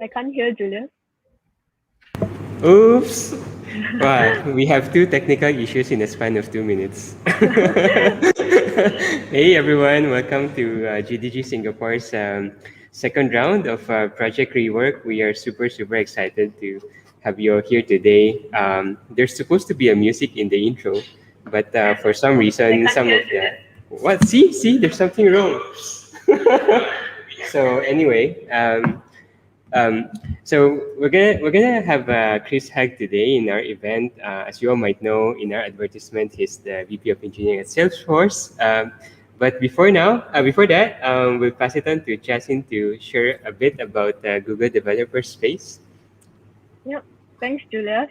can't hear Julius. Oops. Wow, we have two technical issues in the span of 2 minutes. Hey everyone, welcome to GDG Singapore's second round of Project Rework. We are super excited to have you all here today. There's supposed to be a music in the intro, but for some reason, some of the... What? See, there's something wrong. So anyway, so we're gonna have Chris Haag today in our event. As you all might know, in our advertisement, he's the VP of Engineering at Salesforce. But before that, we'll pass it on to Jasin to share a bit about Google Developer Space. Yep. Thanks, Julius.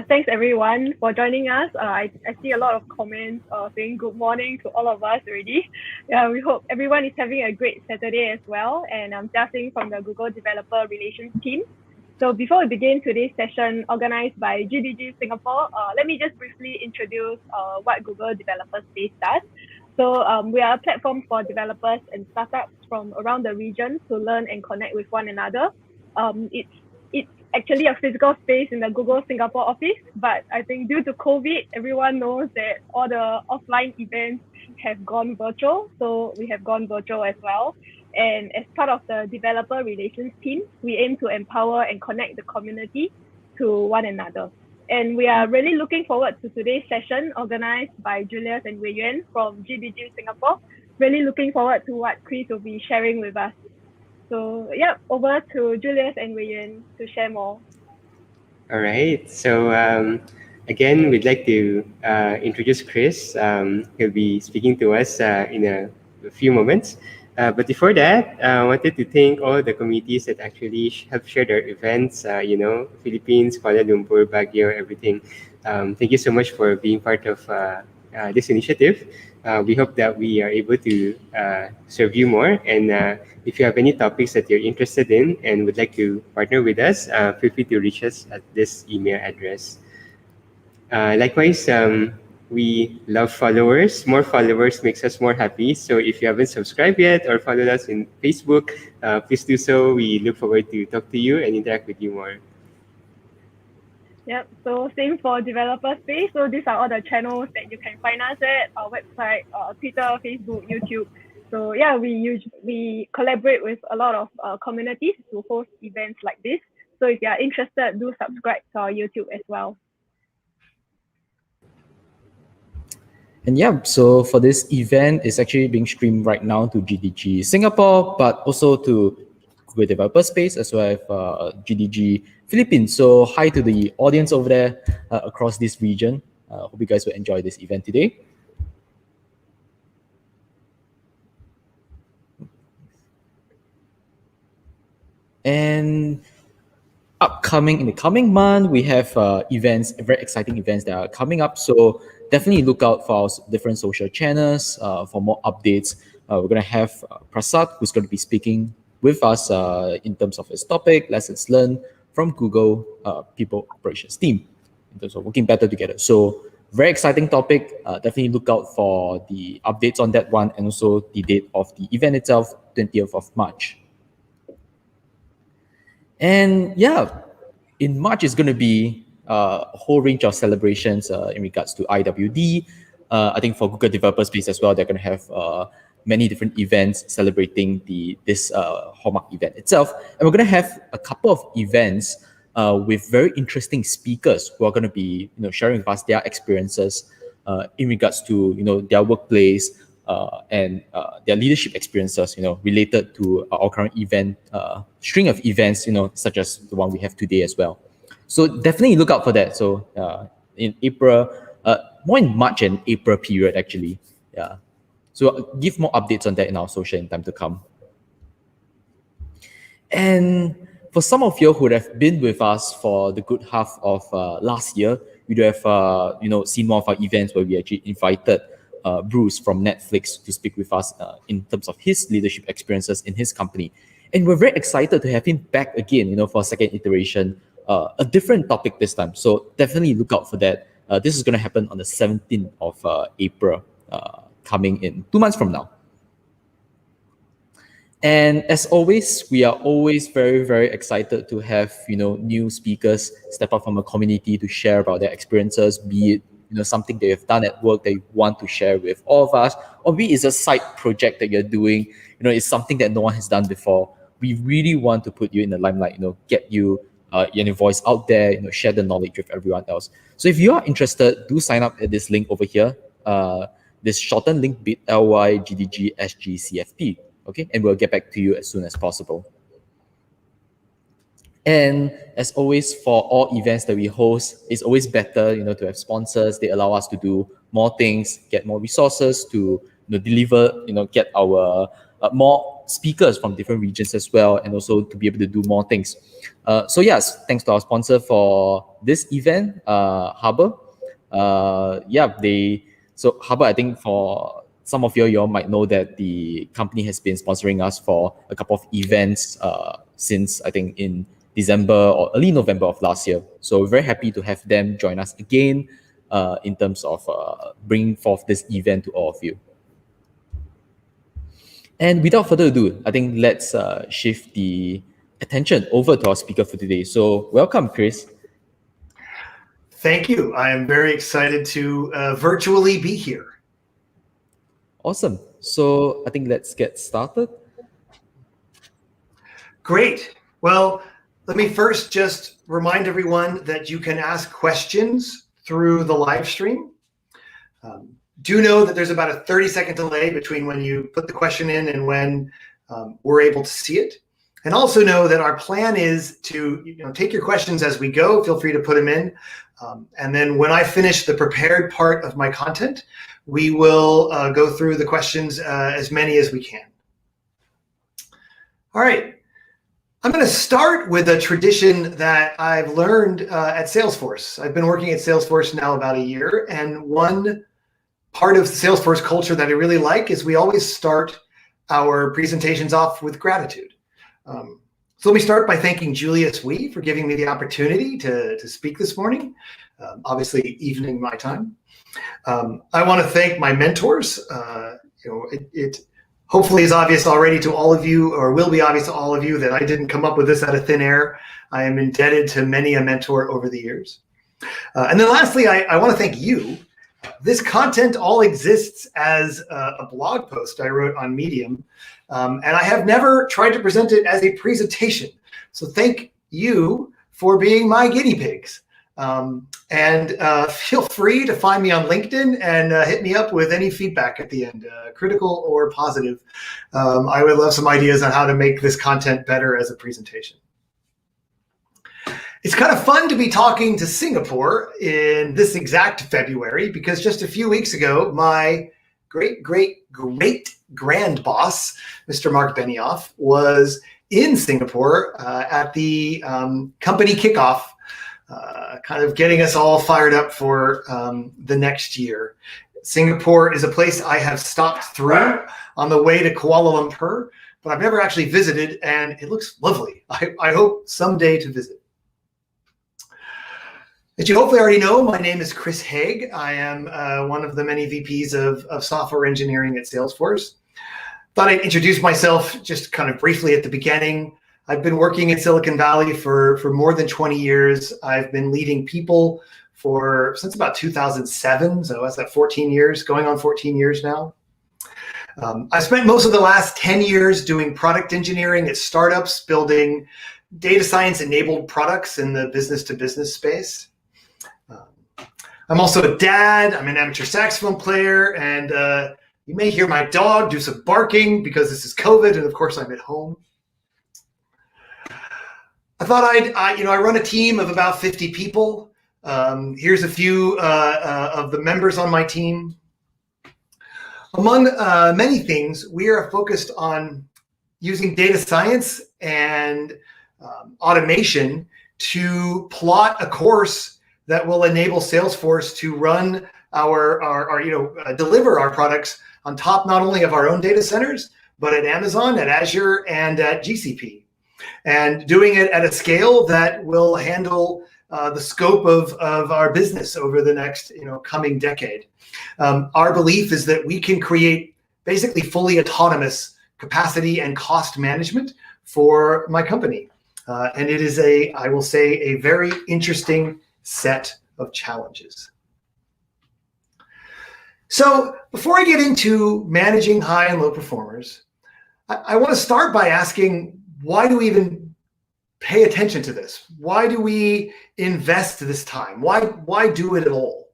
Thanks everyone for joining us. I see a lot of comments saying good morning to all of us already. Yeah, we hope everyone is having a great Saturday as well. And I'm Jiaxing from the Google Developer Relations team. So before we begin today's session organized by GDG Singapore, let me just briefly introduce what Google Developer Space does. So we are a platform for developers and startups from around the region to learn and connect with one another. It's actually a physical space in the Google Singapore office, but I think due to COVID, everyone knows that all the offline events have gone virtual. So we have gone virtual as well. And as part of the developer relations team, we aim to empower and connect the community to one another. And we are really looking forward to today's session organized by Julius and Wei Yuan from GDG Singapore. Really looking forward to what Chris will be sharing with us. So yeah, over to Julius and Wei Yuan to share more. All right. So again, we'd like to introduce Chris. He'll be speaking to us in a few moments. But before that, I wanted to thank all the communities that actually have shared our events, Philippines, Kuala Lumpur, Baguio, everything. Thank you so much for being part of this initiative. We hope that we are able to serve you more. And if you have any topics that you're interested in and would like to partner with us, feel free to reach us at this email address. Likewise, we love followers. More followers makes us more happy. So if you haven't subscribed yet or followed us in Facebook, please do so. We look forward to talk to you and interact with you more. Yep. So same for developer space. So these are all the channels that you can find us at: our website, Twitter, Facebook, YouTube. So yeah, we collaborate with a lot of communities to host events like this. So if you are interested, do subscribe to our YouTube as well. And yeah, so for this event, it's actually being streamed right now to GDG Singapore, but also to Google Developer Space as well as GDG Philippines. So hi to the audience over there across this region. Hope you guys will enjoy this event today. And in the coming month, we have events, very exciting events that are coming up. So definitely look out for our different social channels for more updates. We're going to have Prasad, who's going to be speaking with us in terms of his topic, lessons learned from Google People Operations team in terms of working better together. So very exciting topic. Definitely look out for the updates on that one and also the date of the event itself, 20th of March. And yeah, in March is going to be a whole range of celebrations in regards to IWD. I think for Google Developer Space as well, they're going to have many different events celebrating this hallmark event itself. And we're going to have a couple of events with very interesting speakers who are going to be sharing with us their experiences in regards to their workplace and their leadership experiences related to our current event string of events such as the one we have today as well. So definitely look out for that. So in April, more in March and April period actually. Yeah. So give more updates on that in our social in time to come. And for some of you who would have been with us for the good half of last year, we do have seen more of our events where we actually invited Bruce from Netflix to speak with us in terms of his leadership experiences in his company. And we're very excited to have him back again, for a second iteration, a different topic this time. So definitely look out for that. This is going to happen on the 17th of April, coming in 2 months from now. And as always, we are always very, very excited to have, new speakers step up from a community to share about their experiences, be it, something they have done at work that you want to share with all of us, or be it it's a side project that you're doing, it's something that no one has done before. We really want to put you in the limelight, get you your voice out there, share the knowledge with everyone else. So if you are interested, do sign up at this link over here. This shortened link bit.ly GDG SGCFP. Okay, and we'll get back to you as soon as possible. And as always, for all events that we host, it's always better, to have sponsors. They allow us to do more things, get more resources to deliver, get our more speakers from different regions as well, and also to be able to do more things. So yes, thanks to our sponsor for this event, Harbor. So Harbor, I think for some of you all might know that the company has been sponsoring us for a couple of events since I think in December or early November of last year. So we're very happy to have them join us again in terms of bringing forth this event to all of you. And without further ado, I think let's shift the attention over to our speaker for today. So welcome, Chris. Thank you. I am very excited to virtually be here. Awesome. So I think let's get started. Great. Well, let me first just remind everyone that you can ask questions through the live stream. Do know that there's about a 30-second delay between when you put the question in and when we're able to see it. And also know that our plan is to take your questions as we go. Feel free to put them in. And then when I finish the prepared part of my content, we will go through the questions, as many as we can. All right. I'm going to start with a tradition that I've learned at Salesforce. I've been working at Salesforce now about a year, and one part of the Salesforce culture that I really like is we always start our presentations off with gratitude. So let me start by thanking Julius Wee for giving me the opportunity to speak this morning, obviously evening my time. I want to thank my mentors. It hopefully is obvious already to all of you, or will be obvious to all of you, that I didn't come up with this out of thin air. I am indebted to many a mentor over the years. And then lastly, I want to thank you. This content all exists as a blog post I wrote on Medium, and I have never tried to present it as a presentation. So thank you for being my guinea pigs. And feel free to find me on LinkedIn and hit me up with any feedback at the end, critical or positive. I would love some ideas on how to make this content better as a presentation. It's kind of fun to be talking to Singapore in this exact February, because just a few weeks ago, my great grand boss, Mr. Mark Benioff, was in Singapore at the company kickoff, kind of getting us all fired up for the next year. Singapore is a place I have stopped through on the way to Kuala Lumpur, but I've never actually visited, and it looks lovely. I hope someday to visit. As you hopefully already know, my name is Chris Haag. I am one of the many VPs of software engineering at Salesforce. Thought I'd introduce myself just kind of briefly at the beginning. I've been working in Silicon Valley for more than 20 years. I've been leading people since about 2007, so that's at 14 years, going on 14 years now. I spent most of the last 10 years doing product engineering at startups, building data science enabled products in the business-to-business space. I'm also a dad, I'm an amateur saxophone player, and you may hear my dog do some barking because this is COVID, and of course I'm at home. I thought I run a team of about 50 people. Here's a few of the members on my team. Among many things, we are focused on using data science and automation to plot a course that will enable Salesforce to run deliver our products on top not only of our own data centers, but at Amazon, at Azure, and at GCP. And doing it at a scale that will handle the scope of our business over the next coming decade. Our belief is that we can create basically fully autonomous capacity and cost management for my company. And it is I will say, a very interesting set of challenges. So before I get into managing high and low performers, I want to start by asking, why do we even pay attention to this? Why do we invest this time? Why do it at all?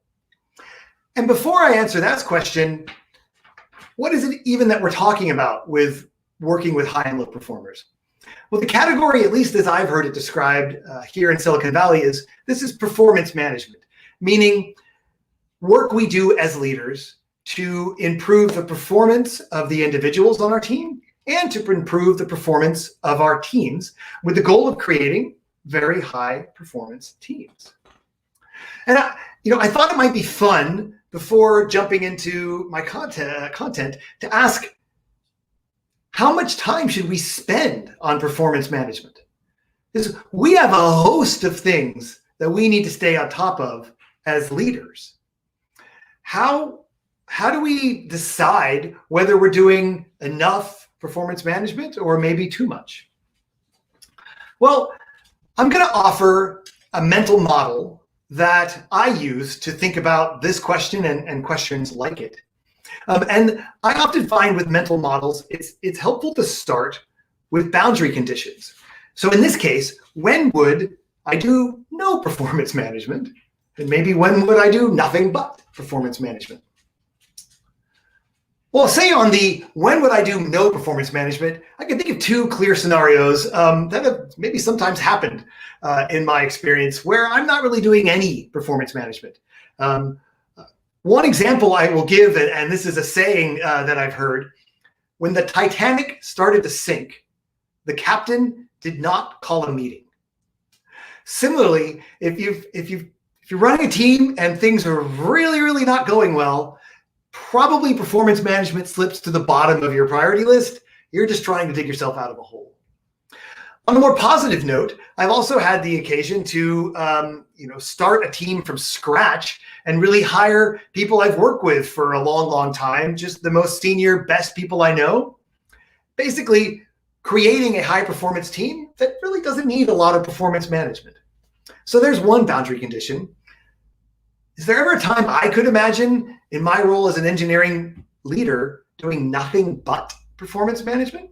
And before I answer that question, what is it even that we're talking about with working with high and low performers? Well, the category, at least as I've heard it described here in Silicon Valley, is this is performance management, meaning work we do as leaders to improve the performance of the individuals on our team and to improve the performance of our teams with the goal of creating very high performance teams. And I thought it might be fun before jumping into my content to ask, how much time should we spend on performance management? Because we have a host of things that we need to stay on top of as leaders. How do we decide whether we're doing enough performance management or maybe too much? Well, I'm going to offer a mental model that I use to think about this question and questions like it. And I often find with mental models, it's helpful to start with boundary conditions. So in this case, when would I do no performance management? And maybe when would I do nothing but performance management? Well, say on the when would I do no performance management, I can think of two clear scenarios that have maybe sometimes happened in my experience where I'm not really doing any performance management. One example I will give, and this is a saying that I've heard, when the Titanic started to sink, the captain did not call a meeting. Similarly, if you're running a team and things are really, really not going well, probably performance management slips to the bottom of your priority list. You're just trying to dig yourself out of a hole. On a more positive note, I've also had the occasion to start a team from scratch and really hire people I've worked with for a long, long time, just the most senior, best people I know. Basically, creating a high-performance team that really doesn't need a lot of performance management. So there's one boundary condition. Is there ever a time I could imagine in my role as an engineering leader doing nothing but performance management?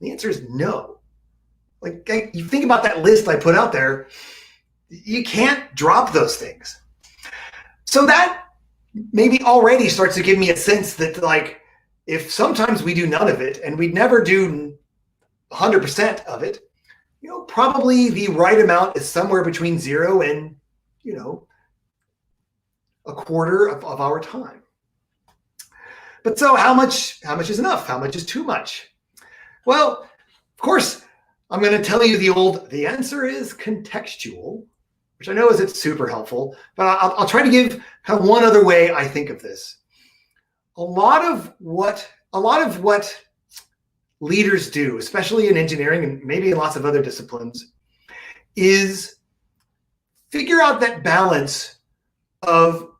The answer is no. Like, you think about that list I put out there, you can't drop those things. So that maybe already starts to give me a sense that, like, if sometimes we do none of it and we never do 100% of it, probably the right amount is somewhere between 0 and, a quarter of our time. But so how much is enough? How much is too much? Well, of course, I'm going to tell you the answer is contextual, which I know isn't super helpful, but I'll try to give kind of one other way I think of this. A lot of what leaders do, especially in engineering and maybe in lots of other disciplines, is figure out that balance of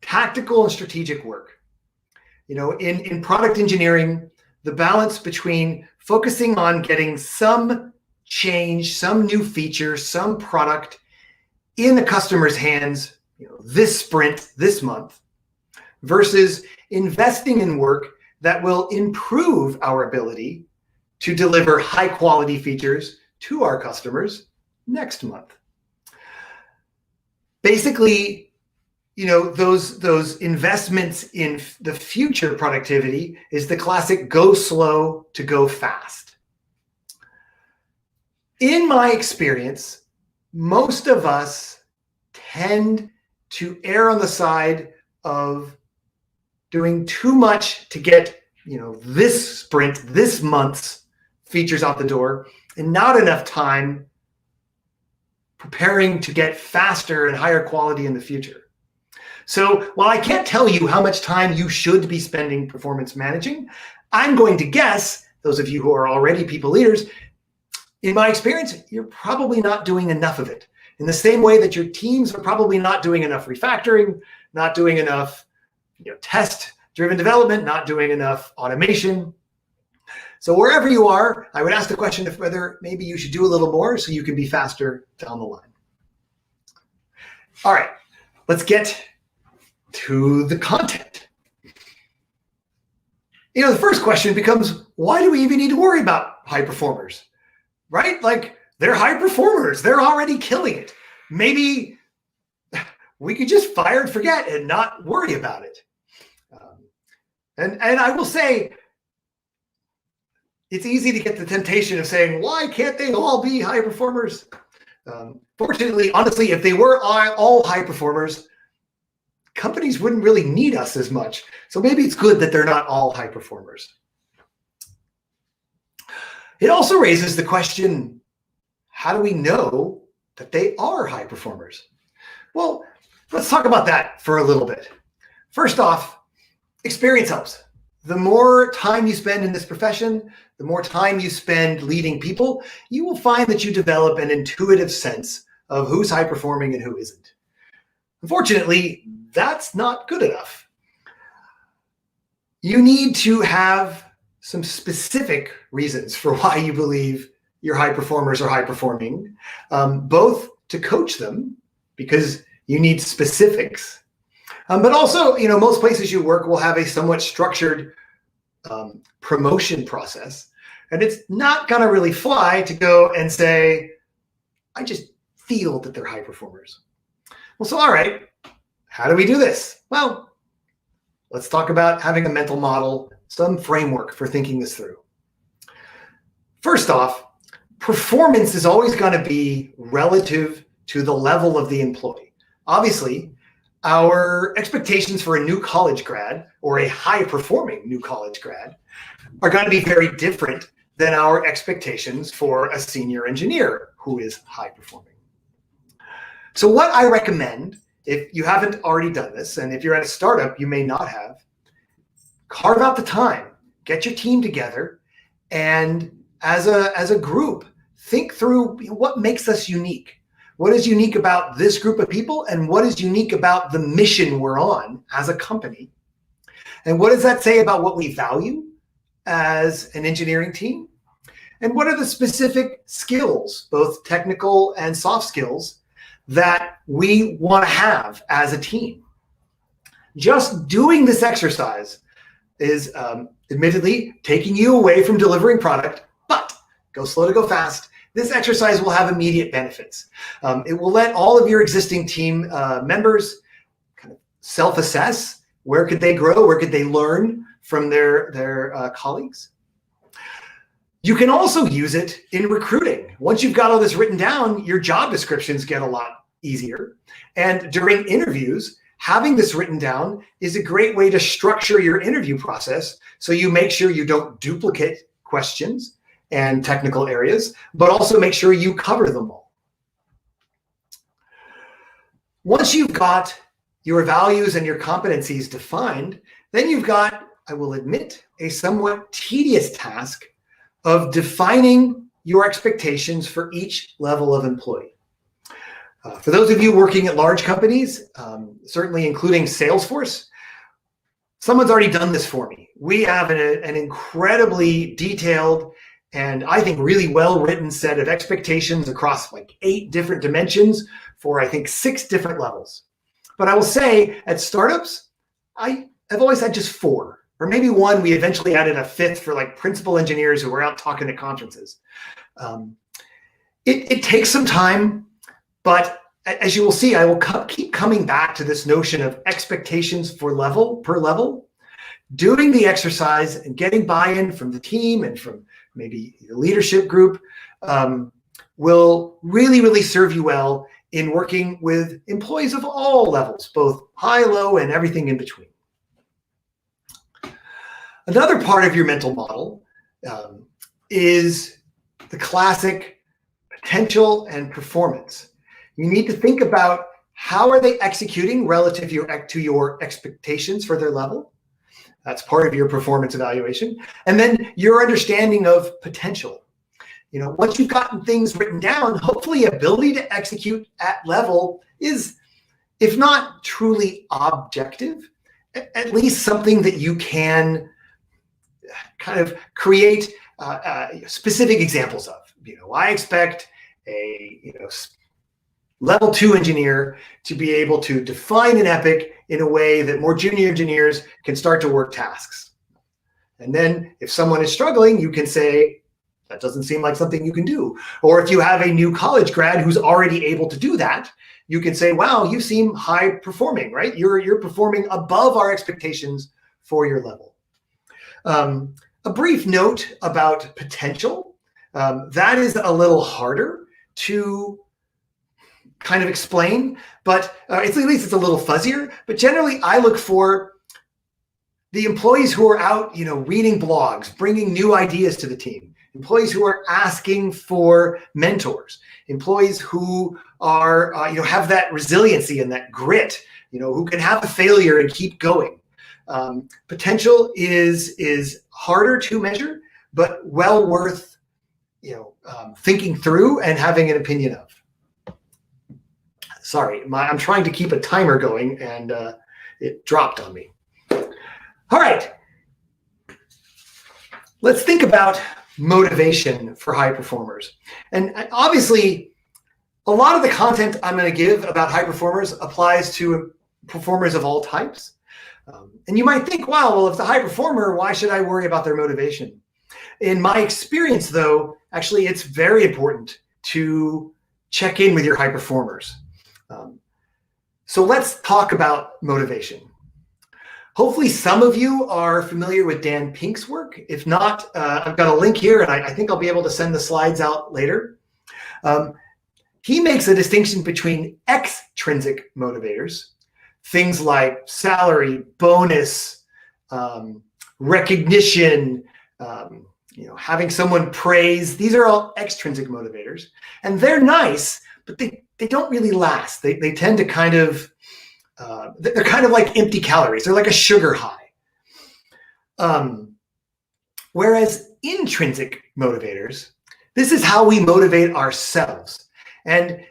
tactical and strategic work. In product engineering, the balance between focusing on getting some change, some new feature, some product in the customer's hands, this sprint, this month, versus investing in work that will improve our ability to deliver high quality features to our customers next month. Basically, those investments in the future productivity is the classic go slow to go fast. In my experience, most of us tend to err on the side of doing too much to get, this sprint, this month's features out the door, and not enough time preparing to get faster and higher quality in the future. So while I can't tell you how much time you should be spending performance managing, I'm going to guess, those of you who are already people leaders, in my experience, you're probably not doing enough of it. In the same way that your teams are probably not doing enough refactoring, not doing enough test-driven development, not doing enough automation, So wherever you are, I would ask the question of whether maybe you should do a little more so you can be faster down the line. All right, let's get to the content. The first question becomes, why do we even need to worry about high performers, right? Like, they're high performers. They're already killing it. Maybe we could just fire and forget and not worry about it. And I will say, it's easy to get the temptation of saying, why can't they all be high performers? Fortunately, honestly, if they were all high performers, companies wouldn't really need us as much. So maybe it's good that they're not all high performers. It also raises the question, how do we know that they are high performers? Well, let's talk about that for a little bit. First off, experience helps. The more time you spend in this profession, the more time you spend leading people, you will find that you develop an intuitive sense of who's high performing and who isn't. Unfortunately, that's not good enough. You need to have some specific reasons for why you believe your high performers are high performing, both to coach them, because you need specifics, but also, most places you work will have a somewhat structured promotion process, and it's not going to really fly to go and say, I just feel that they're high performers. Well, so all right, how do we do this? Well, let's talk about having a mental model, some framework for thinking this through. First off, performance is always going to be relative to the level of the employee. Obviously, our expectations for a new college grad or a high-performing new college grad are going to be very different than our expectations for a senior engineer who is high-performing. So what I recommend, if you haven't already done this, and if you're at a startup, you may not have, carve out the time, get your team together, and as a group, think through what makes us unique. What is unique about this group of people, and what is unique about the mission we're on as a company? And what does that say about what we value as an engineering team? And what are the specific skills, both technical and soft skills, that we want to have as a team? Just doing this exercise is admittedly taking you away from delivering product, but go slow to go fast. This exercise will have immediate benefits. It will let all of your existing team members kind of self-assess. Where could they grow? Where could they learn from their colleagues? You can also use it in recruiting. Once you've got all this written down, your job descriptions get a lot easier. And during interviews, having this written down is a great way to structure your interview process so you make sure you don't duplicate questions and technical areas, but also make sure you cover them all. Once you've got your values and your competencies defined, then you've got, I will admit, a somewhat tedious task of defining your expectations for each level of employee. For those of you working at large companies, certainly including Salesforce, someone's already done this for me. We have an incredibly detailed and I think really well-written set of expectations across like 8 different dimensions for I think 6 different levels. But I will say at startups, I've always had just 4, or maybe 1. We eventually added a 5th for like principal engineers who were out talking at conferences. It takes some time, but as you will see, I will keep coming back to this notion of expectations per level. Doing the exercise and getting buy-in from the team and from maybe the leadership group will really, really serve you well in working with employees of all levels, both high, low, and everything in between. Another part of your mental model is the classic potential and performance. You need to think about how are they executing relative to your expectations for their level. That's part of your performance evaluation. And then your understanding of potential. Once you've gotten things written down, hopefully ability to execute at level is, if not truly objective, at least something that you can kind of create specific examples of. I expect a level 2 engineer to be able to define an epic in a way that more junior engineers can start to work tasks. And then if someone is struggling, you can say, that doesn't seem like something you can do. Or if you have a new college grad who's already able to do that, you can say, wow, you seem high performing, right? You're performing above our expectations for your level. A brief note about potential. That is a little harder to kind of explain, but at least it's a little fuzzier. But generally, I look for the employees who are out, reading blogs, bringing new ideas to the team, employees who are asking for mentors, employees who are, have that resiliency and that grit, who can have a failure and keep going. Potential is harder to measure, but well worth, thinking through and having an opinion of. Sorry, I'm trying to keep a timer going and it dropped on me. All right, let's think about motivation for high performers. And obviously, a lot of the content I'm going to give about high performers applies to performers of all types. And you might think, wow, well, if it's a high performer, why should I worry about their motivation? In my experience, though, actually, it's very important to check in with your high performers. So let's talk about motivation. Hopefully, some of you are familiar with Dan Pink's work. If not, I've got a link here, and I think I'll be able to send the slides out later. He makes a distinction between extrinsic motivators, things like salary, bonus, recognition, having someone praise. These are all extrinsic motivators, and they're nice, but they don't really last. They tend to kind of, they're kind of like empty calories. They're like a sugar high. Whereas intrinsic motivators, this is how we motivate ourselves. And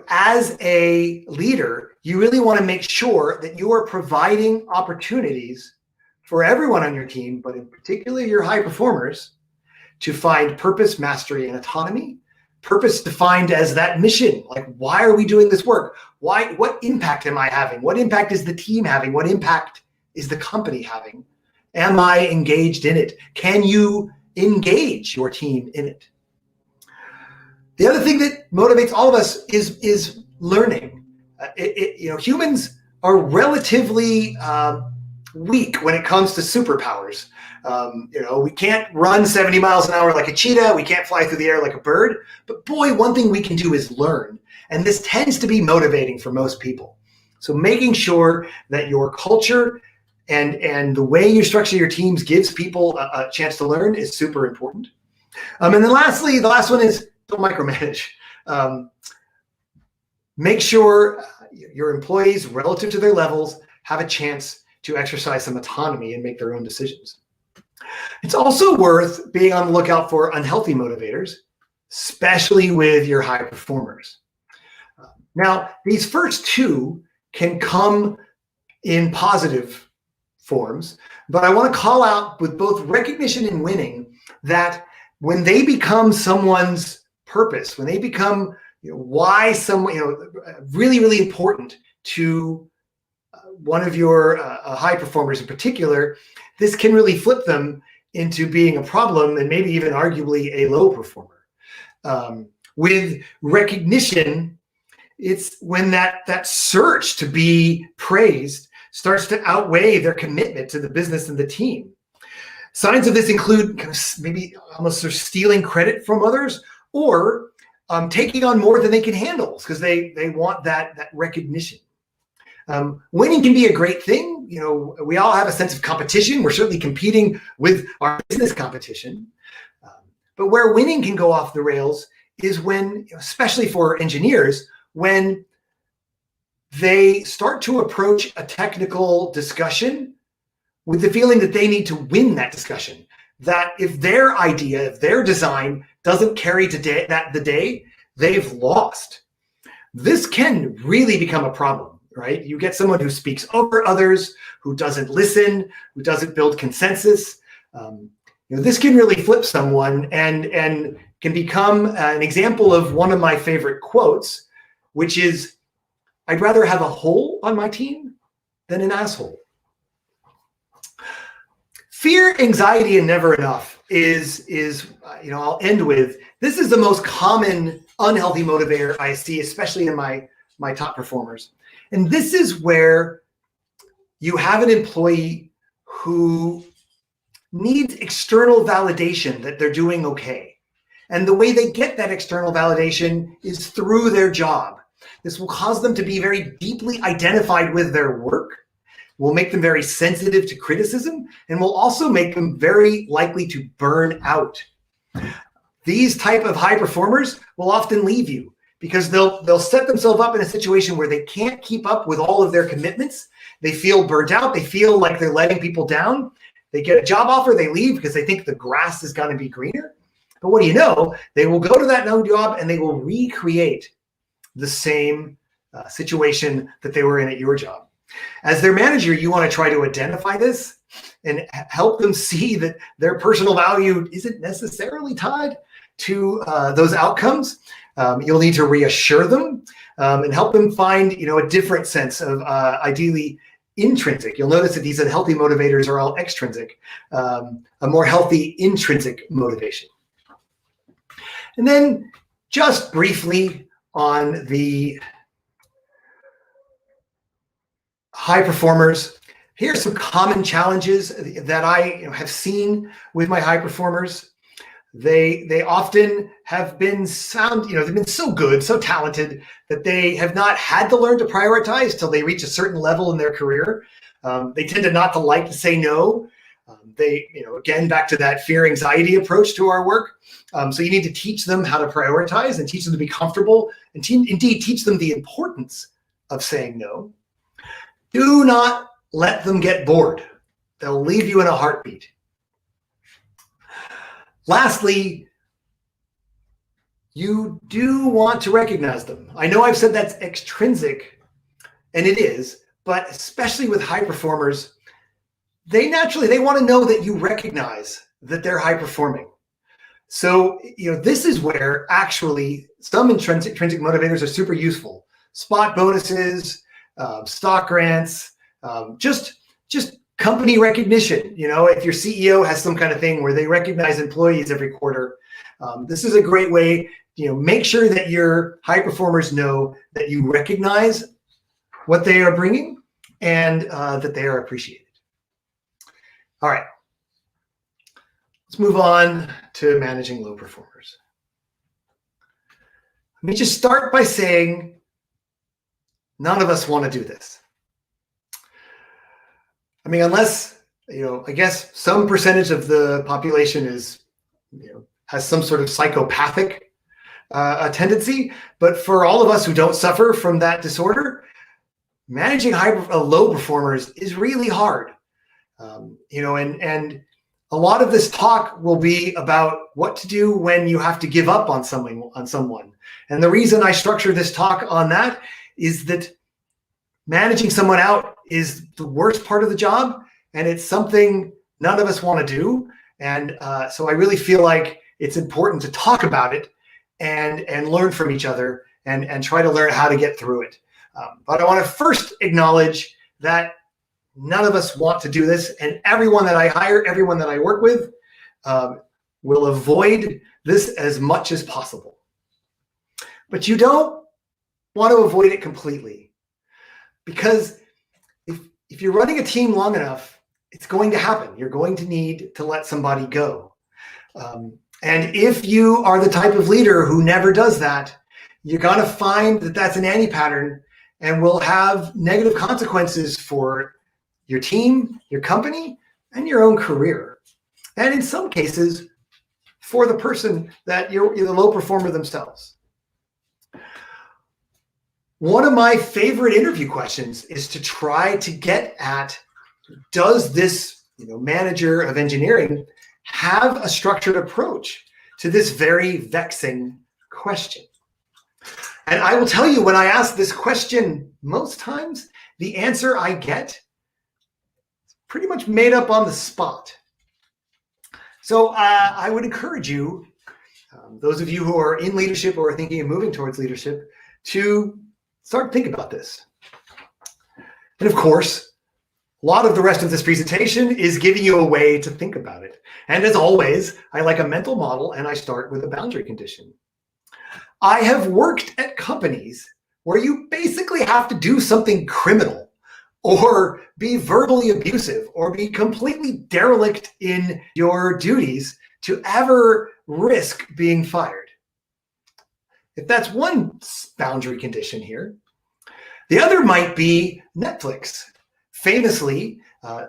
as a leader, you really want to make sure that you are providing opportunities for everyone on your team, but in particular your high performers, to find purpose, mastery, and autonomy. Purpose defined as that mission. Like, why are we doing this work? What impact am I having? What impact is the team having? What impact is the company having? Am I engaged in it? Can you engage your team in it? The other thing that motivates all of us is learning. Humans are relatively weak when it comes to superpowers. We can't run 70 miles an hour like a cheetah. We can't fly through the air like a bird. But boy, one thing we can do is learn. And this tends to be motivating for most people. So making sure that your culture and the way you structure your teams gives people a chance to learn is super important. And then lastly, the last one is don't micromanage. Make sure your employees, relative to their levels, have a chance to exercise some autonomy and make their own decisions. It's also worth being on the lookout for unhealthy motivators, especially with your high performers. Now, these first two can come in positive forms, but I want to call out with both recognition and winning that when they become someone's purpose, when they become why someone, really, really important to one of your high performers in particular, this can really flip them into being a problem and maybe even arguably a low performer. With recognition, it's when that search to be praised starts to outweigh their commitment to the business and the team. Signs of this include maybe almost sort of stealing credit from others or taking on more than they can handle because they want that recognition. Winning can be a great thing. We all have a sense of competition. We're certainly competing with our business competition. But where winning can go off the rails is when, especially for engineers, when they start to approach a technical discussion with the feeling that they need to win that discussion. That if their idea, if their design doesn't carry the day, they've lost. This can really become a problem, right? You get someone who speaks over others, who doesn't listen, who doesn't build consensus. This can really flip someone and can become an example of one of my favorite quotes, which is, I'd rather have a hole on my team than an asshole. Fear, anxiety, and never enough is I'll end with, this is the most common unhealthy motivator I see, especially in my top performers. And this is where you have an employee who needs external validation that they're doing okay. And the way they get that external validation is through their job. This will cause them to be very deeply identified with their work, will make them very sensitive to criticism, and will also make them very likely to burn out. These type of high performers will often leave you because they'll set themselves up in a situation where they can't keep up with all of their commitments. They feel burnt out. They feel like they're letting people down. They get a job offer, they leave because they think the grass is going to be greener. But what do you know? They will go to that new job and they will recreate the same situation that they were in at your job. As their manager, you want to try to identify this and help them see that their personal value isn't necessarily tied to those outcomes. You'll need to reassure them and help them find, a different sense of ideally intrinsic. You'll notice that these unhealthy motivators are all extrinsic, a more healthy intrinsic motivation. And then just briefly on the high performers, here are some common challenges that I have seen with my high performers. They often have been they've been so good, so talented that they have not had to learn to prioritize till they reach a certain level in their career. They tend to not to like to say no. Again, back to that fear anxiety approach to our work. So you need to teach them how to prioritize and teach them to be comfortable and indeed teach them the importance of saying no. Do not let them get bored. They'll leave you in a heartbeat. Lastly, you do want to recognize them. I know I've said that's extrinsic, and it is, but especially with high performers, they want to know that you recognize that they're high performing. So, this is where actually some intrinsic motivators are super useful. Spot bonuses, stock grants, just company recognition. If your CEO has some kind of thing where they recognize employees every quarter, this is a great way. Make sure that your high performers know that you recognize what they are bringing and that they are appreciated. All right, let's move on to managing low performers. Let me just start by saying none of us want to do this. I mean, unless, I guess some percentage of the population has some sort of psychopathic tendency, but for all of us who don't suffer from that disorder, managing low performers is really hard. And a lot of this talk will be about what to do when you have to give up on someone. And the reason I structure this talk on that is that managing someone out is the worst part of the job, and it's something none of us want to do. And so I really feel like it's important to talk about it and learn from each other and try to learn how to get through it. But I want to first acknowledge that none of us want to do this, and everyone that I hire, everyone that I work with, will avoid this as much as possible. But you don't want to avoid it completely, because if you're running a team long enough, it's going to happen. You're going to need to let somebody go. And if you are the type of leader who never does that, you're going to find that that's an anti-pattern and will have negative consequences for your team, your company, and your own career. And in some cases, for the person that you're the low performer themselves. One of my favorite interview questions is to try to get at, does this manager of engineering have a structured approach to this very vexing question? And I will tell you, when I ask this question, most times the answer I get is pretty much made up on the spot. So I would encourage you, those of you who are in leadership or are thinking of moving towards leadership, to start to think about this. And of course, a lot of the rest of this presentation is giving you a way to think about it. And as always, I like a mental model, and I start with a boundary condition. I have worked at companies where you basically have to do something criminal or be verbally abusive or be completely derelict in your duties to ever risk being fired. If that's one boundary condition here, the other might be Netflix. Famously,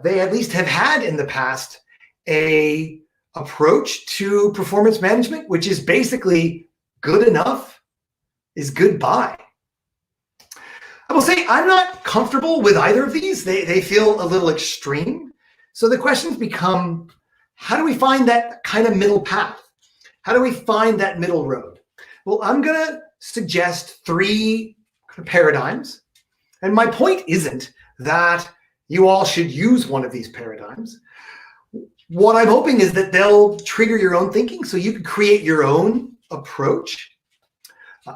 they at least have had in the past a approach to performance management, which is basically good enough is goodbye. I will say I'm not comfortable with either of these. They feel a little extreme. So the questions become, how do we find that kind of middle path? How do we find that middle road? Well, I'm going to suggest 3 paradigms. And my point isn't that you all should use one of these paradigms. What I'm hoping is that they'll trigger your own thinking so you can create your own approach.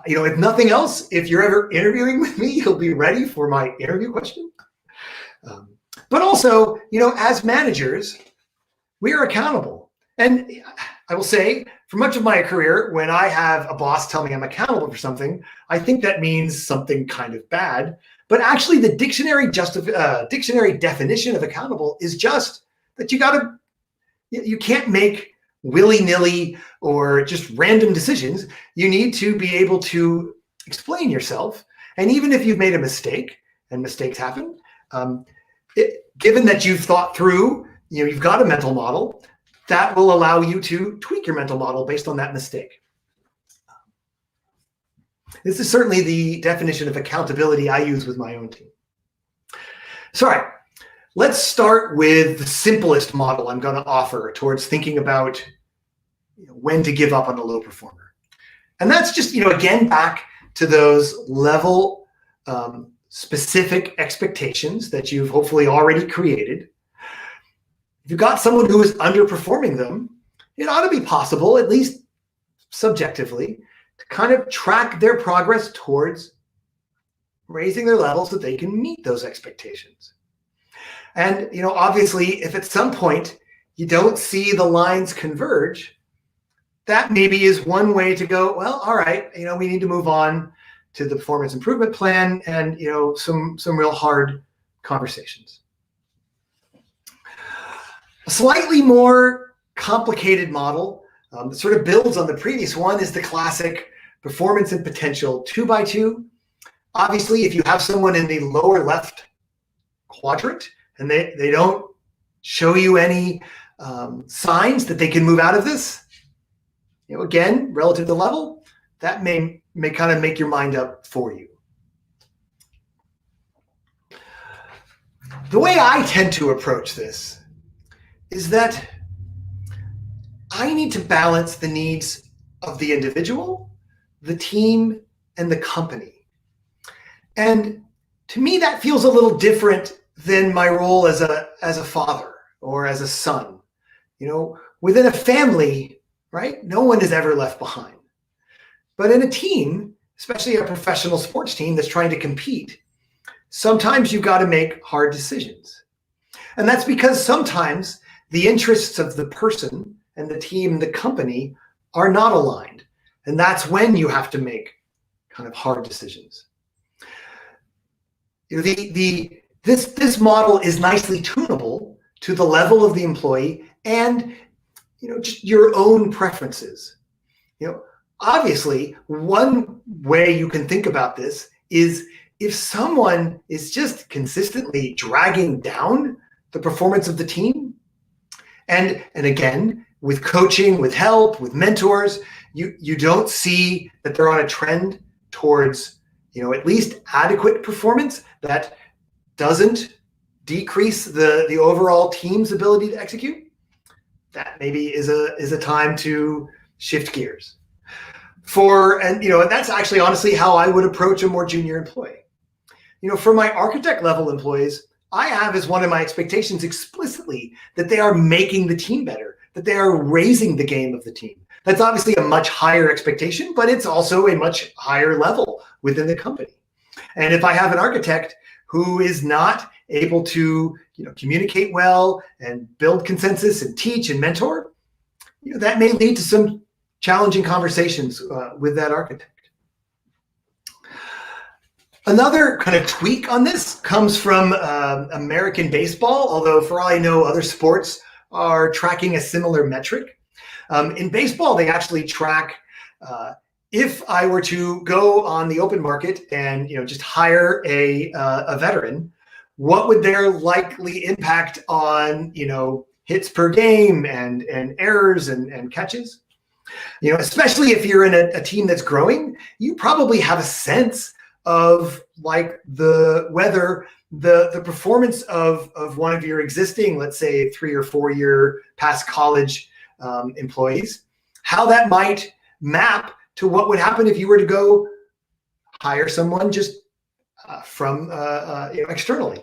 If nothing else, if you're ever interviewing with me, you'll be ready for my interview question. But also, as managers, we are accountable. And I will say, for much of my career, when I have a boss tell me I'm accountable for something, I think that means something kind of bad. But actually, the dictionary definition of accountable is just that you can't make willy-nilly or just random decisions. You need to be able to explain yourself. And even if you've made a mistake, and mistakes happen, given that you've thought through, you've got a mental model, that will allow you to tweak your mental model based on that mistake. This is certainly the definition of accountability I use with my own team. So, all right, let's start with the simplest model I'm going to offer towards thinking about when to give up on a low performer. And that's just, again, back to those level specific expectations that you've hopefully already created. If you've got someone who is underperforming them, it ought to be possible, at least subjectively, to kind of track their progress towards raising their level so they can meet those expectations. And, obviously, if at some point you don't see the lines converge, that maybe is one way to go, well, all right, we need to move on to the performance improvement plan and, some real hard conversations. A slightly more complicated model that sort of builds on the previous one is the classic performance and potential 2x2. Obviously, if you have someone in the lower left quadrant and they don't show you any signs that they can move out of this, again, relative to level, that may kind of make your mind up for you. The way I tend to approach this is that I need to balance the needs of the individual, the team, and the company. And to me, that feels a little different than my role as a father or as a son. Within a family, right? No one is ever left behind. But in a team, especially a professional sports team that's trying to compete, sometimes you've got to make hard decisions. And that's because sometimes the interests of the person and the team, the company, are not aligned. And that's when you have to make kind of hard decisions. This model is nicely tunable to the level of the employee and just your own preferences. Obviously, one way you can think about this is if someone is just consistently dragging down the performance of the team, and again, with coaching, with help, with mentors, you don't see that they're on a trend towards at least adequate performance that doesn't decrease the overall team's ability to execute, that maybe is a time to shift gears. And that's actually honestly how I would approach a more junior employee. For my architect level employees, I have as one of my expectations explicitly that they are making the team better, that they are raising the game of the team. That's obviously a much higher expectation, but it's also a much higher level within the company. And if I have an architect who is not able to, communicate well and build consensus and teach and mentor, that may lead to some challenging conversations with that architect. Another kind of tweak on this comes from American baseball, although for all I know, other sports are tracking a similar metric. In baseball, they actually track if I were to go on the open market and just hire a veteran, what would their likely impact on hits per game and errors and catches? Especially if you're in a team that's growing, you probably have a sense of like whether the performance of one of your existing, let's say 3 or 4 year past college employees, how that might map to what would happen if you were to go hire someone just from externally.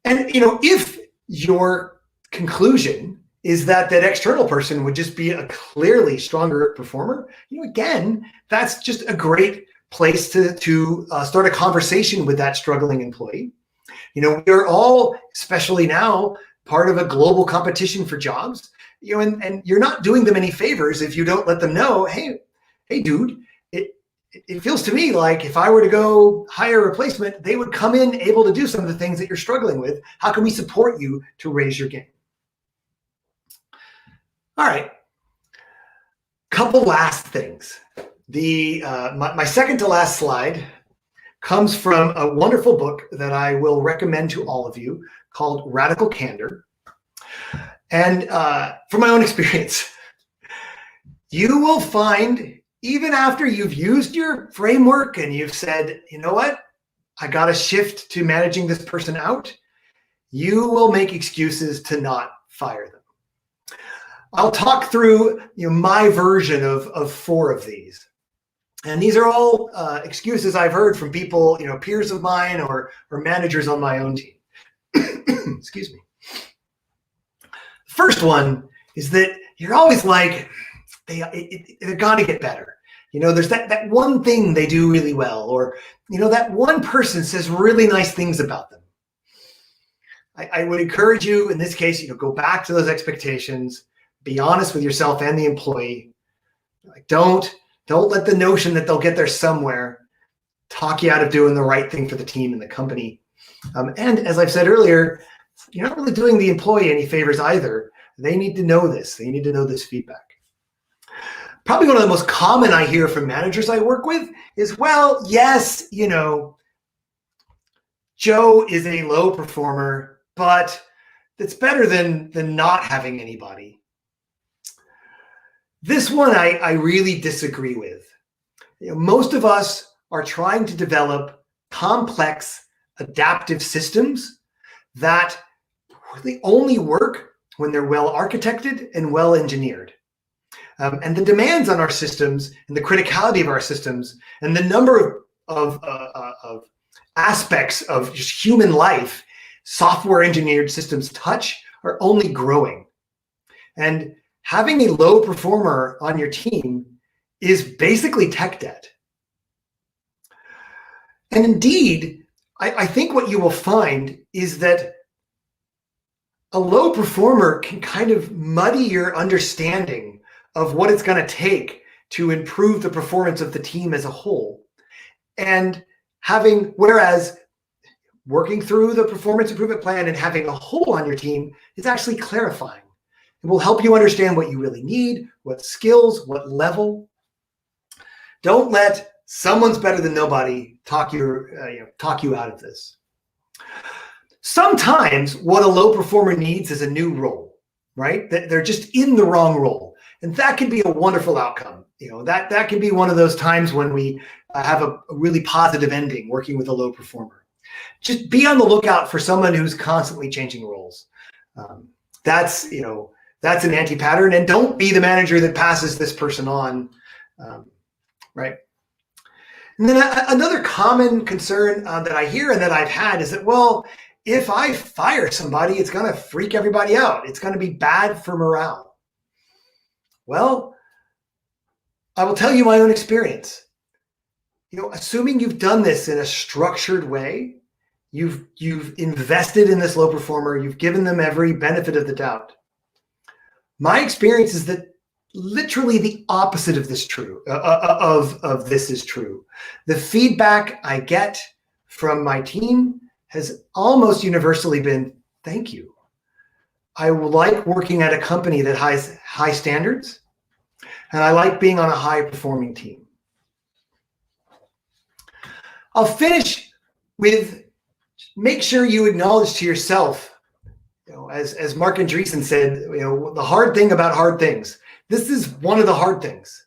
And if your conclusion is that external person would just be a clearly stronger performer, again, that's just a great place to start a conversation with that struggling employee. We're all, especially now, part of a global competition for jobs, and you're not doing them any favors if you don't let them know, hey dude, it feels to me like if I were to go hire a replacement, they would come in able to do some of the things that you're struggling with. How can we support you to raise your game? All right, couple last things. My second to last slide comes from a wonderful book that I will recommend to all of you called Radical Candor. And from my own experience, you will find, even after you've used your framework and you've said, you know what, I got to shift to managing this person out, you will make excuses to not fire them. I'll talk through my version of 4 of these. And these are all excuses I've heard from people, peers of mine or managers on my own team. Excuse me. The first one is that you're always like, they're got to get better. There's that one thing they do really well, or, that one person says really nice things about them. I would encourage you in this case, go back to those expectations, be honest with yourself and the employee. Like, don't let the notion that they'll get there somewhere talk you out of doing the right thing for the team and the company. And as I've said earlier, you're not really doing the employee any favors either. They need to know this. They need to know this feedback. Probably one of the most common I hear from managers I work with is, well, yes, Joe is a low performer, but it's better than not having anybody. This one I really disagree with. Most of us are trying to develop complex adaptive systems that really only work when they're well architected and well engineered. And the demands on our systems and the criticality of our systems and the number of aspects of just human life software engineered systems touch are only growing. And having a low performer on your team is basically tech debt. And indeed, I think what you will find is that a low performer can kind of muddy your understanding of what it's going to take to improve the performance of the team as a whole. And whereas working through the performance improvement plan and having a hole on your team is actually clarifying. It will help you understand what you really need, what skills, what level. Don't let someone's better than nobody talk you out of this. Sometimes what a low performer needs is a new role, right? They're just in the wrong role. And that can be a wonderful outcome. That can be one of those times when we have a really positive ending working with a low performer. Just be on the lookout for someone who's constantly changing roles. That's an anti-pattern, and don't be the manager that passes this person on, right? And then another common concern that I hear and that I've had is that, well, if I fire somebody, it's going to freak everybody out. It's going to be bad for morale. Well, I will tell you my own experience. Assuming you've done this in a structured way, you've invested in this low performer, you've given them every benefit of the doubt. My experience is that literally the opposite of this this is true. The feedback I get from my team has almost universally been, thank you. I like working at a company that has high standards, and I like being on a high performing team. I'll finish with, make sure you acknowledge to yourself, as Mark Andreessen said, the hard thing about hard things. This is one of the hard things.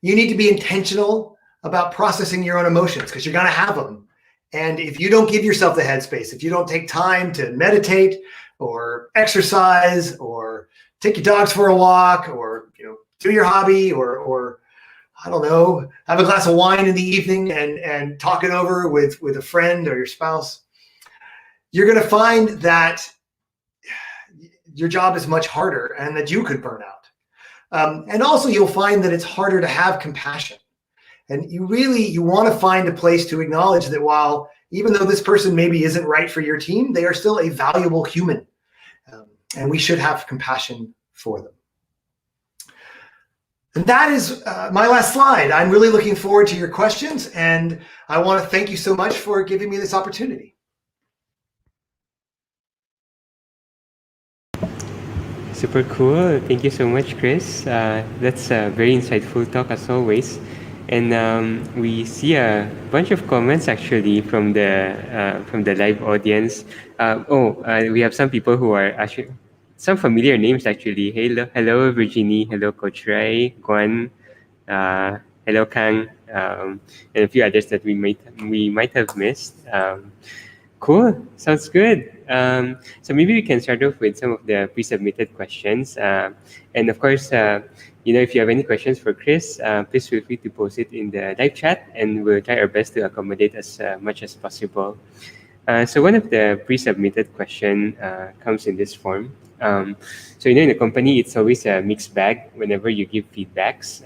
You need to be intentional about processing your own emotions, because you're going to have them. And if you don't give yourself the headspace, if you don't take time to meditate or exercise or take your dogs for a walk or do your hobby or I don't know, have a glass of wine in the evening and talk it over with a friend or your spouse, you're going to find that your job is much harder and that you could burn out. And also you'll find that it's harder to have compassion. And you want to find a place to acknowledge that while, even though this person maybe isn't right for your team, they are still a valuable human. And we should have compassion for them. And that is my last slide. I'm really looking forward to your questions, and I want to thank you so much for giving me this opportunity. Super cool. Thank you so much, Chris. That's a very insightful talk as always. And we see a bunch of comments actually from the live audience. We have some people who are actually some familiar names actually. Hello Virginie. Hello Coach Rai, Guan. Hello Kang, and a few others that we might have missed. Cool. Sounds good. So maybe we can start off with some of the pre-submitted questions. And of course, if you have any questions for Chris, please feel free to post it in the live chat, and we'll try our best to accommodate as much as possible. So one of the pre-submitted question comes in this form. So in the company, it's always a mixed bag whenever you give feedbacks.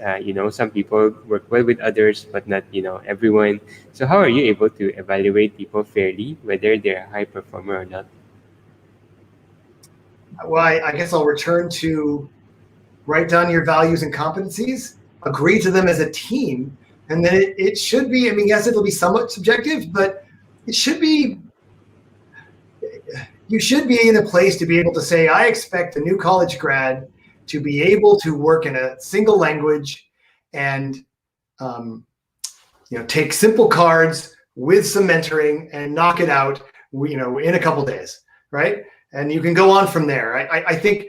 Some people work well with others, but not everyone. So how are you able to evaluate people fairly, whether they're a high performer or not? Well, I guess I'll return to write down your values and competencies, agree to them as a team, and then it should be, yes, it'll be somewhat subjective, but it should be, you should be in a place to be able to say, I expect a new college grad to be able to work in a single language and take simple cards with some mentoring and knock it out in a couple days, right? And you can go on from there. I think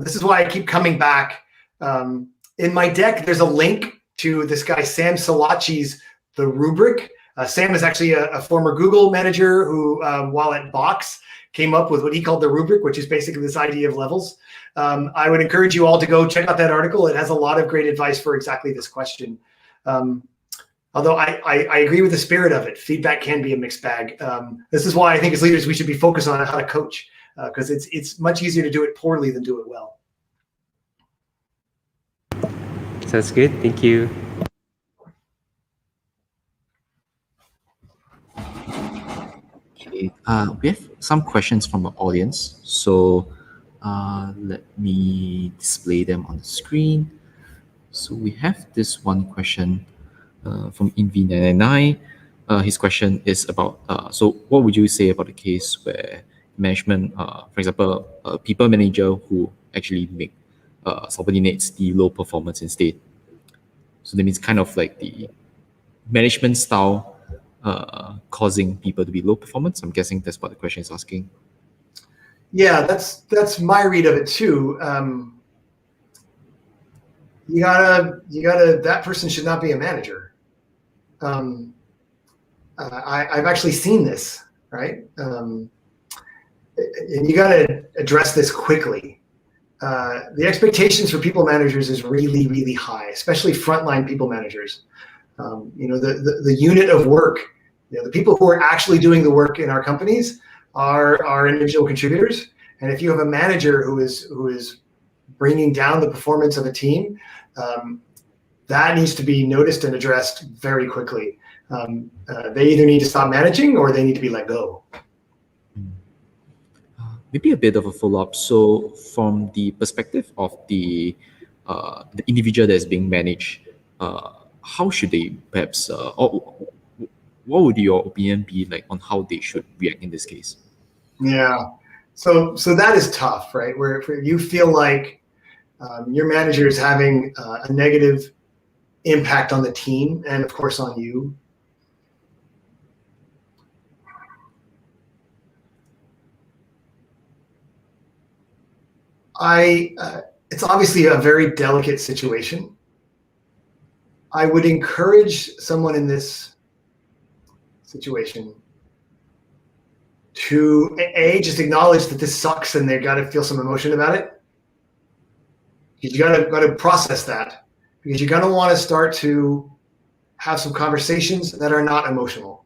this is why I keep coming back. In my deck, there's a link to this guy, Sam Salachi's The Rubric. Sam is actually a former Google manager who, while at Box, came up with what he called the rubric, which is basically this idea of levels. I would encourage you all to go check out that article. It has a lot of great advice for exactly this question. Although I agree with the spirit of it. Feedback can be a mixed bag. This is why I think as leaders, we should be focused on how to coach, because it's much easier to do it poorly than do it well. Sounds good. Thank you. Okay, we have some questions from the audience. So let me display them on the screen. So we have this one question from Invi99. His question is about, so what would you say about the case where management, for example, a people manager who actually subordinates the low performance instead? So that means kind of like the management style causing people to be low performance. I'm guessing that's what the question is asking. Yeah, that's my read of it too. You gotta. That person should not be a manager. I've actually seen this, right? And you gotta address this quickly. The expectations for people managers is really, really high, especially frontline people managers. The unit of work The people who are actually doing the work in our companies are individual contributors. And if you have a manager who is bringing down the performance of a team, that needs to be noticed and addressed very quickly. They either need to stop managing or they need to be let go. Maybe a bit of a follow-up. So from the perspective of the individual that is being managed, how should they perhaps, or what would your opinion be like on how they should react in this case? Yeah, so that is tough, right? Where if you feel like your manager is having a negative impact on the team and of course on you. It's obviously a very delicate situation. I would encourage someone in this situation to just acknowledge that this sucks and they've got to feel some emotion about it. You got to process that, because you're going to want to start to have some conversations that are not emotional.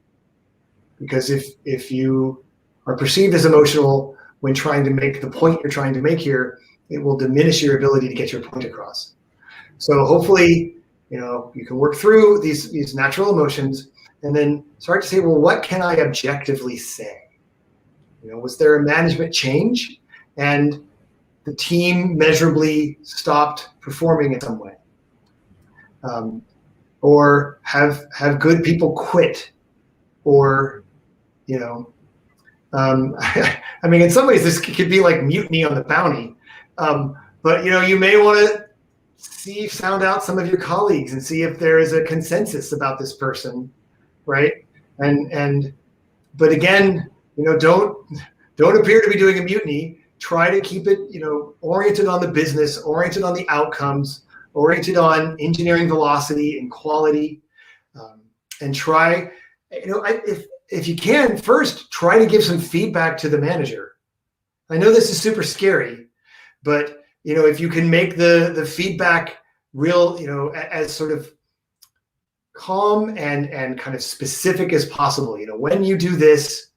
Because if you are perceived as emotional when trying to make the point you're trying to make here, it will diminish your ability to get your point across. So hopefully, you can work through these natural emotions and then start to say, well, what can I objectively say? Was there a management change and the team measurably stopped performing in some way? Or have good people quit? Or, I mean, in some ways this could be like mutiny on the bounty. But, you may want to sound out some of your colleagues and see if there is a consensus about this person, right? But again, don't appear to be doing a mutiny. Try to keep it, oriented on the business, oriented on the outcomes, oriented on engineering velocity and quality, and try, if you can, first try to give some feedback to the manager. I know this is super scary, but if you can make the feedback real, as sort of calm and kind of specific as possible. When you do this,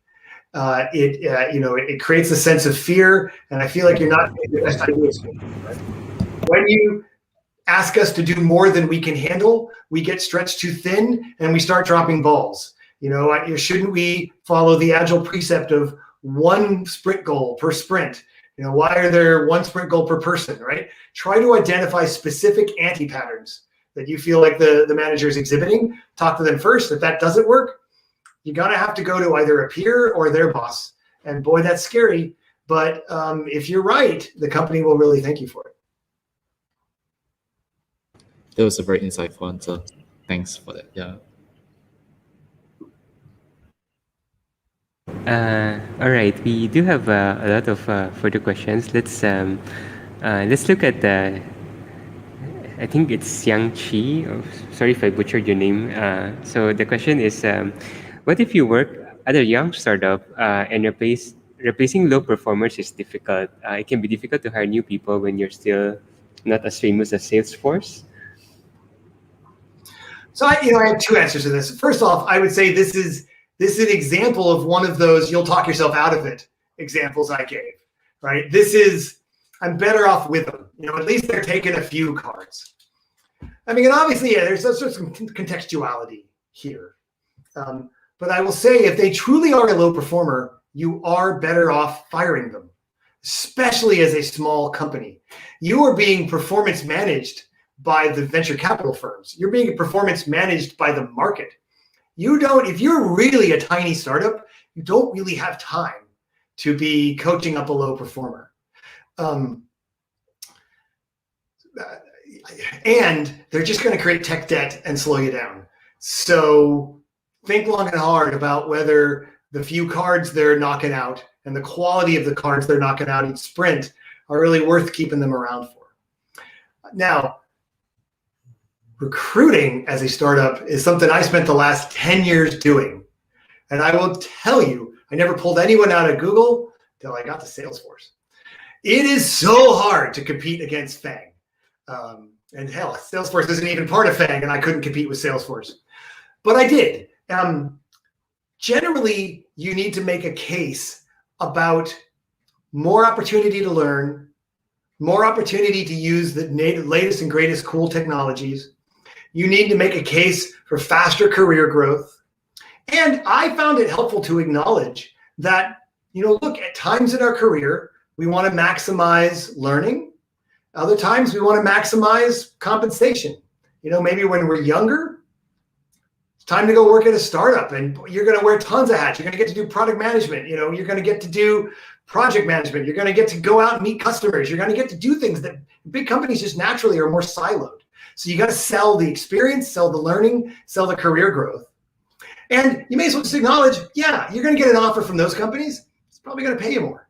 it creates a sense of fear, and I feel like you're not getting the best ideas. Right? When you ask us to do more than we can handle, we get stretched too thin, and we start dropping balls. Shouldn't we follow the agile precept of one sprint goal per sprint? Why are there one sprint goal per person, right? Try to identify specific anti-patterns that you feel like the manager is exhibiting. Talk to them first. If that doesn't work, you're going to have to go to either a peer or their boss. And boy, that's scary. But if you're right, the company will really thank you for it. That was a very insightful answer. Thanks for that. Yeah. All right, we do have a lot of further questions. Let's look at I think it's Xiang Chi. Oh, sorry if I butchered your name. So the question is, what if you work at a young startup and replacing low performers is difficult? It can be difficult to hire new people when you're still not as famous as Salesforce. So I have two answers to this. First off, I would say this is an example of one of those you'll talk yourself out of it examples I gave, right? I'm better off with them. At least they're taking a few cards. I mean, and obviously, there's some contextuality here. But I will say, if they truly are a low performer, you are better off firing them, especially as a small company. You are being performance managed by the venture capital firms. You're being performance managed by the market. If you're really a tiny startup, you don't really have time to be coaching up a low performer. And they're just going to create tech debt and slow you down. So think long and hard about whether the few cards they're knocking out and the quality of the cards they're knocking out each sprint are really worth keeping them around for. Now, recruiting as a startup is something I spent the last 10 years doing. And I will tell you, I never pulled anyone out of Google until I got to Salesforce. It is so hard to compete against FANG. And hell, Salesforce isn't even part of FANG, and I couldn't compete with Salesforce. But I did. generally you need to make a case about more opportunity to learn, more opportunity to use the latest and greatest cool technologies. You need to make a case for faster career growth. And I found it helpful to acknowledge that, look, at times in our career, we want to maximize learning. Other times we want to maximize compensation. Maybe when we're younger, it's time to go work at a startup and you're going to wear tons of hats. You're going to get to do product management. You're going to get to do project management. You're going to get to go out and meet customers. You're going to get to do things that big companies just naturally are more siloed. So you got to sell the experience, sell the learning, sell the career growth. And you may as well just acknowledge, yeah, you're going to get an offer from those companies. It's probably going to pay you more.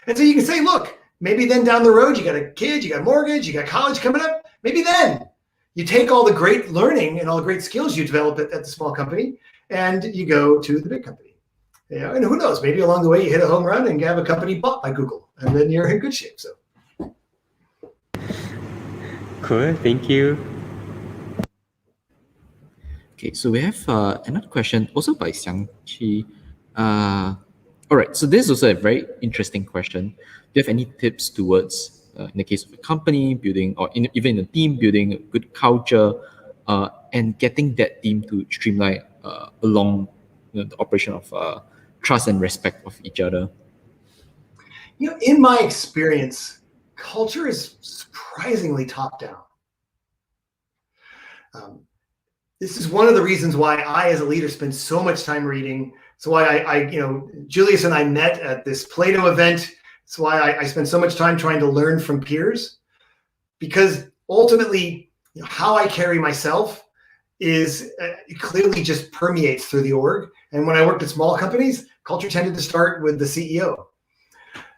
And so you can say, look, maybe then down the road, you got a kid, you got a mortgage, you got college coming up. Maybe then you take all the great learning and all the great skills you develop at the small company and you go to the big company. And who knows, maybe along the way you hit a home run and you have a company bought by Google and then you're in good shape. So. Cool, thank you. Okay, so we have another question also by Xiang Chi. All right, so this is also a very interesting question. Do you have any tips towards, in the case of a company building, or even in a team building a good culture, and getting that team to streamline along the operation of trust and respect of each other? In my experience, culture is surprisingly top-down. This is one of the reasons why I, as a leader, spend so much time reading. It's why Julius and I met at this Plato event. It's why I spend so much time trying to learn from peers, because ultimately, how I carry myself is it clearly just permeates through the org. And when I worked at small companies, culture tended to start with the CEO.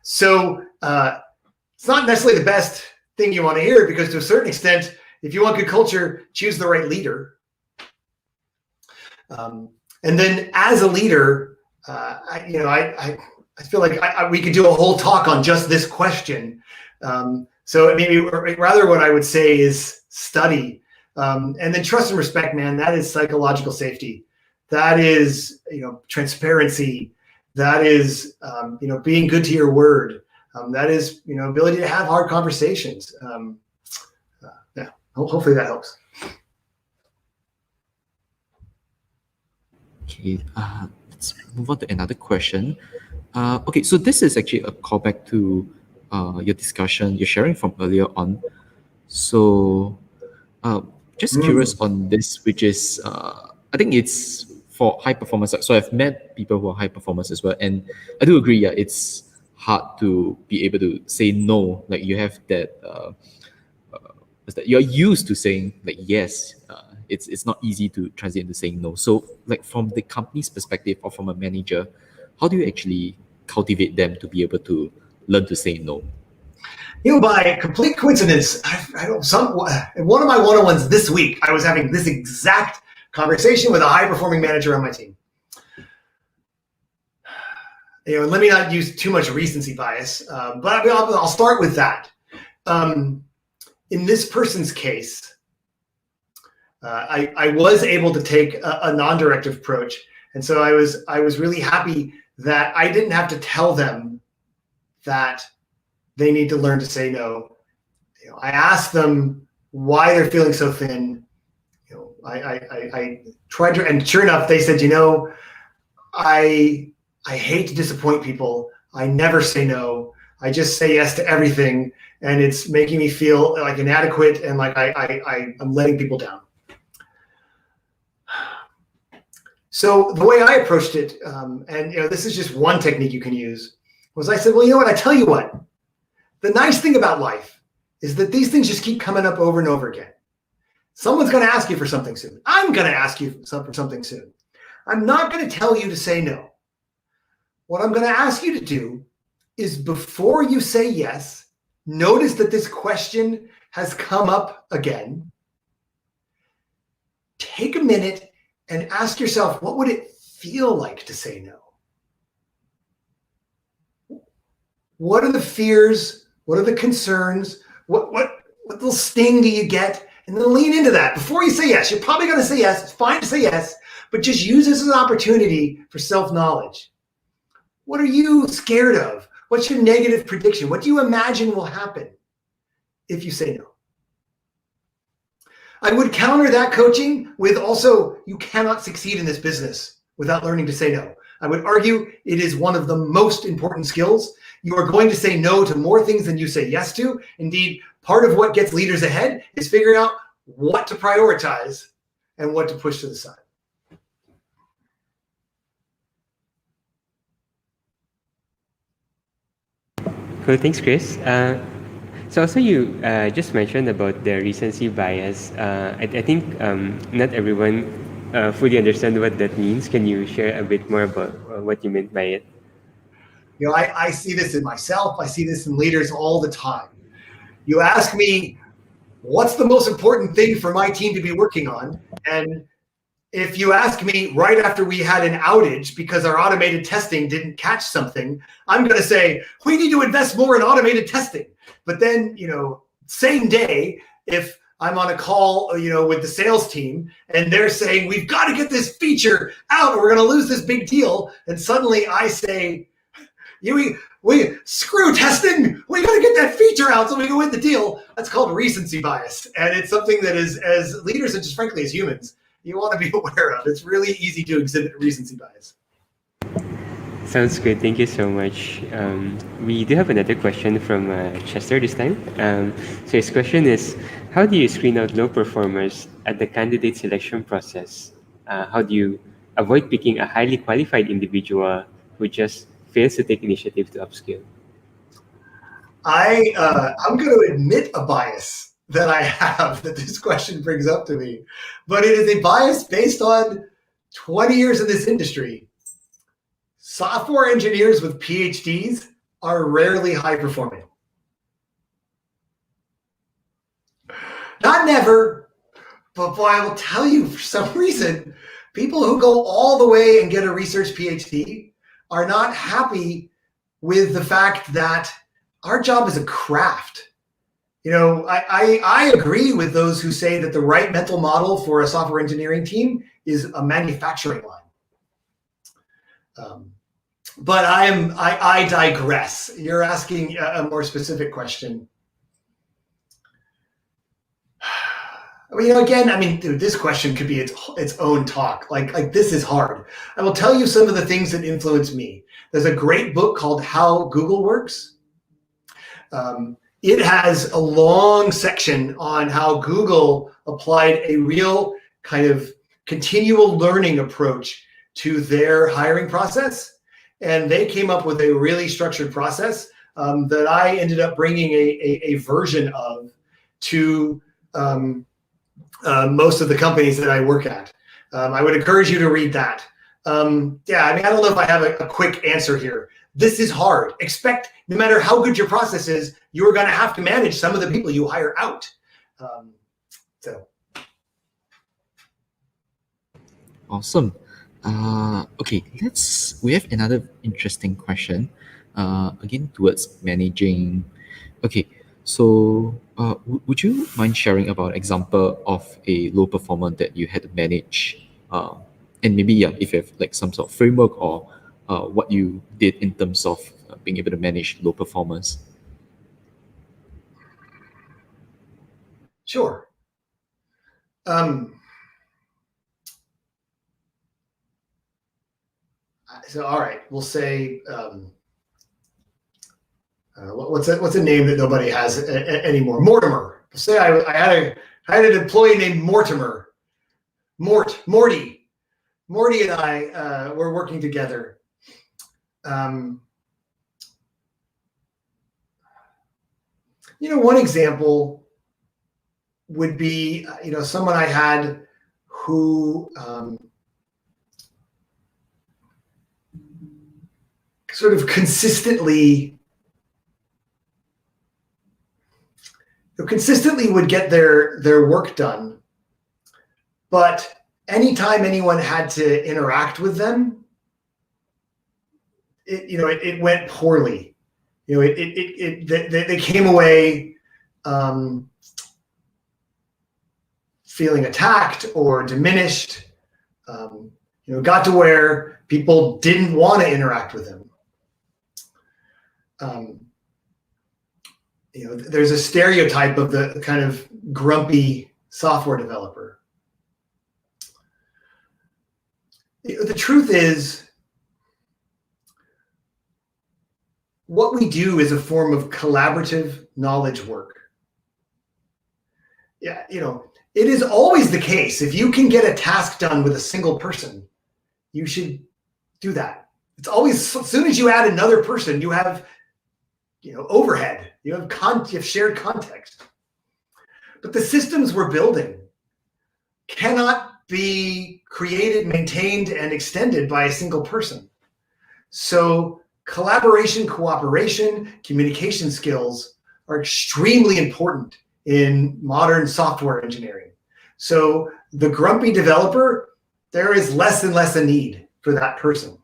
So it's not necessarily the best thing you want to hear, because to a certain extent, if you want good culture, choose the right leader. And then as a leader, I feel like we could do a whole talk on just this question. So maybe rather what I would say is study. And then trust and respect, man, that is psychological safety. That is, transparency. That is, being good to your word. That is, ability to have hard conversations. Hopefully that helps. Okay, let's move on to another question. Okay, so this is actually a callback to your discussion, your sharing from earlier on. So just curious on this, which is, I think it's for high performance. So I've met people who are high performers as well. And I do agree, yeah, it's hard to be able to say no. Like you have that, you're used to saying like yes. It's not easy to transit into saying no. So like from the company's perspective or from a manager, how do you actually cultivate them to be able to learn to say no? By complete coincidence, in one of my one-on-ones this week, I was having this exact conversation with a high-performing manager on my team. And let me not use too much recency bias, but I'll start with that. In this person's case, I was able to take a non-directive approach. And so I was really happy that I didn't have to tell them that they need to learn to say no. I asked them why they're feeling so thin. I tried to, and sure enough, they said, I hate to disappoint people. I never say no. I just say yes to everything. And it's making me feel like inadequate and like I'm letting people down. So the way I approached it, and this is just one technique you can use, was I said, well, you know what? I tell you what. The nice thing about life is that these things just keep coming up over and over again. Someone's going to ask you for something soon. I'm going to ask you for something soon. I'm not going to tell you to say no. What I'm going to ask you to do is, before you say yes, notice that this question has come up again. Take a minute and ask yourself, what would it feel like to say no? What are the fears? What are the concerns? What little sting do you get? And then lean into that. Before you say yes, you're probably going to say yes. It's fine to say yes. but just use this as an opportunity for self-knowledge. What are you scared of? What's your negative prediction? What do you imagine will happen if you say no? I would counter that coaching with also, you cannot succeed in this business without learning to say no. I would argue it is one of the most important skills. You are going to say no to more things than you say yes to. Indeed, part of what gets leaders ahead is figuring out what to prioritize and what to push to the side. Cool, thanks, Chris. So also you just mentioned about the recency bias. I think not everyone fully understand what that means. Can you share a bit more about what you meant by it? You know, I see this in myself. I see this in leaders all the time. You ask me, what's the most important thing for my team to be working on? And if you ask me right after we had an outage because our automated testing didn't catch something, I'm going to say, we need to invest more in automated testing. But then, you know, same day, if I'm on a call, you know, with the sales team and they're saying, we've got to get this feature out or we're going to lose this big deal. And suddenly I say, we screw testing. We got to get that feature out so we can win the deal. That's called recency bias. And it's something that is, as leaders and just frankly as humans, you want to be aware of. It's really easy to exhibit recency bias. Sounds good. Thank you so much. We do have another question from Chester this time. So his question is, how do you screen out low performers at the candidate selection process? How do you avoid picking a highly qualified individual who just fails to take initiative to upskill? I'm going to admit a bias that I have that this question brings up to me, but it is a bias based on 20 years in this industry. Software engineers with PhDs are rarely high performing. Not never, but boy, I will tell you, for some reason, people who go all the way and get a research PhD are not happy with the fact that our job is a craft. You know, I agree with those who say that the right mental model for a software engineering team is a manufacturing line. But I digress. You're asking a more specific question. You know, again, I mean, dude, this question could be its own talk. Like this is hard. I will tell you some of the things that influence me. There's a great book called How Google Works. It has a long section on how Google applied a real kind of continual learning approach to their hiring process. And they came up with a really structured process that I ended up bringing a version of to most of the companies that I work at. I would encourage you to read that. Yeah, I mean, I don't know if I have a quick answer here. This is hard. Expect, no matter how good your process is, you're going to have to manage some of the people you hire out. So. Awesome. Okay, we have another interesting question. Again, towards managing. Okay, so would you mind sharing about an example of a low performer that you had to manage? And maybe, yeah, if you have like some sort of framework or what you did in terms of being able to manage low performers. Sure. So, all right, we'll say, what's a name that nobody has anymore? Mortimer. We'll say I had an employee named Mortimer. Morty. Morty and I were working together. You know, one example would be, you know, someone I had who sort of consistently would get their work done, but anytime anyone had to interact with them, it went poorly. You know, they came away feeling attacked or diminished. got to where people didn't want to interact with him. There's a stereotype of the kind of grumpy software developer. The truth is, what we do is a form of collaborative knowledge work. Yeah, it is always the case. If you can get a task done with a single person, you should do that. It's always, as soon as you add another person, you have, overhead. You have shared context. But the systems we're building cannot be created, maintained, and extended by a single person. So collaboration, cooperation, communication skills are extremely important in modern software engineering. So the grumpy developer, there is less and less a need for that person.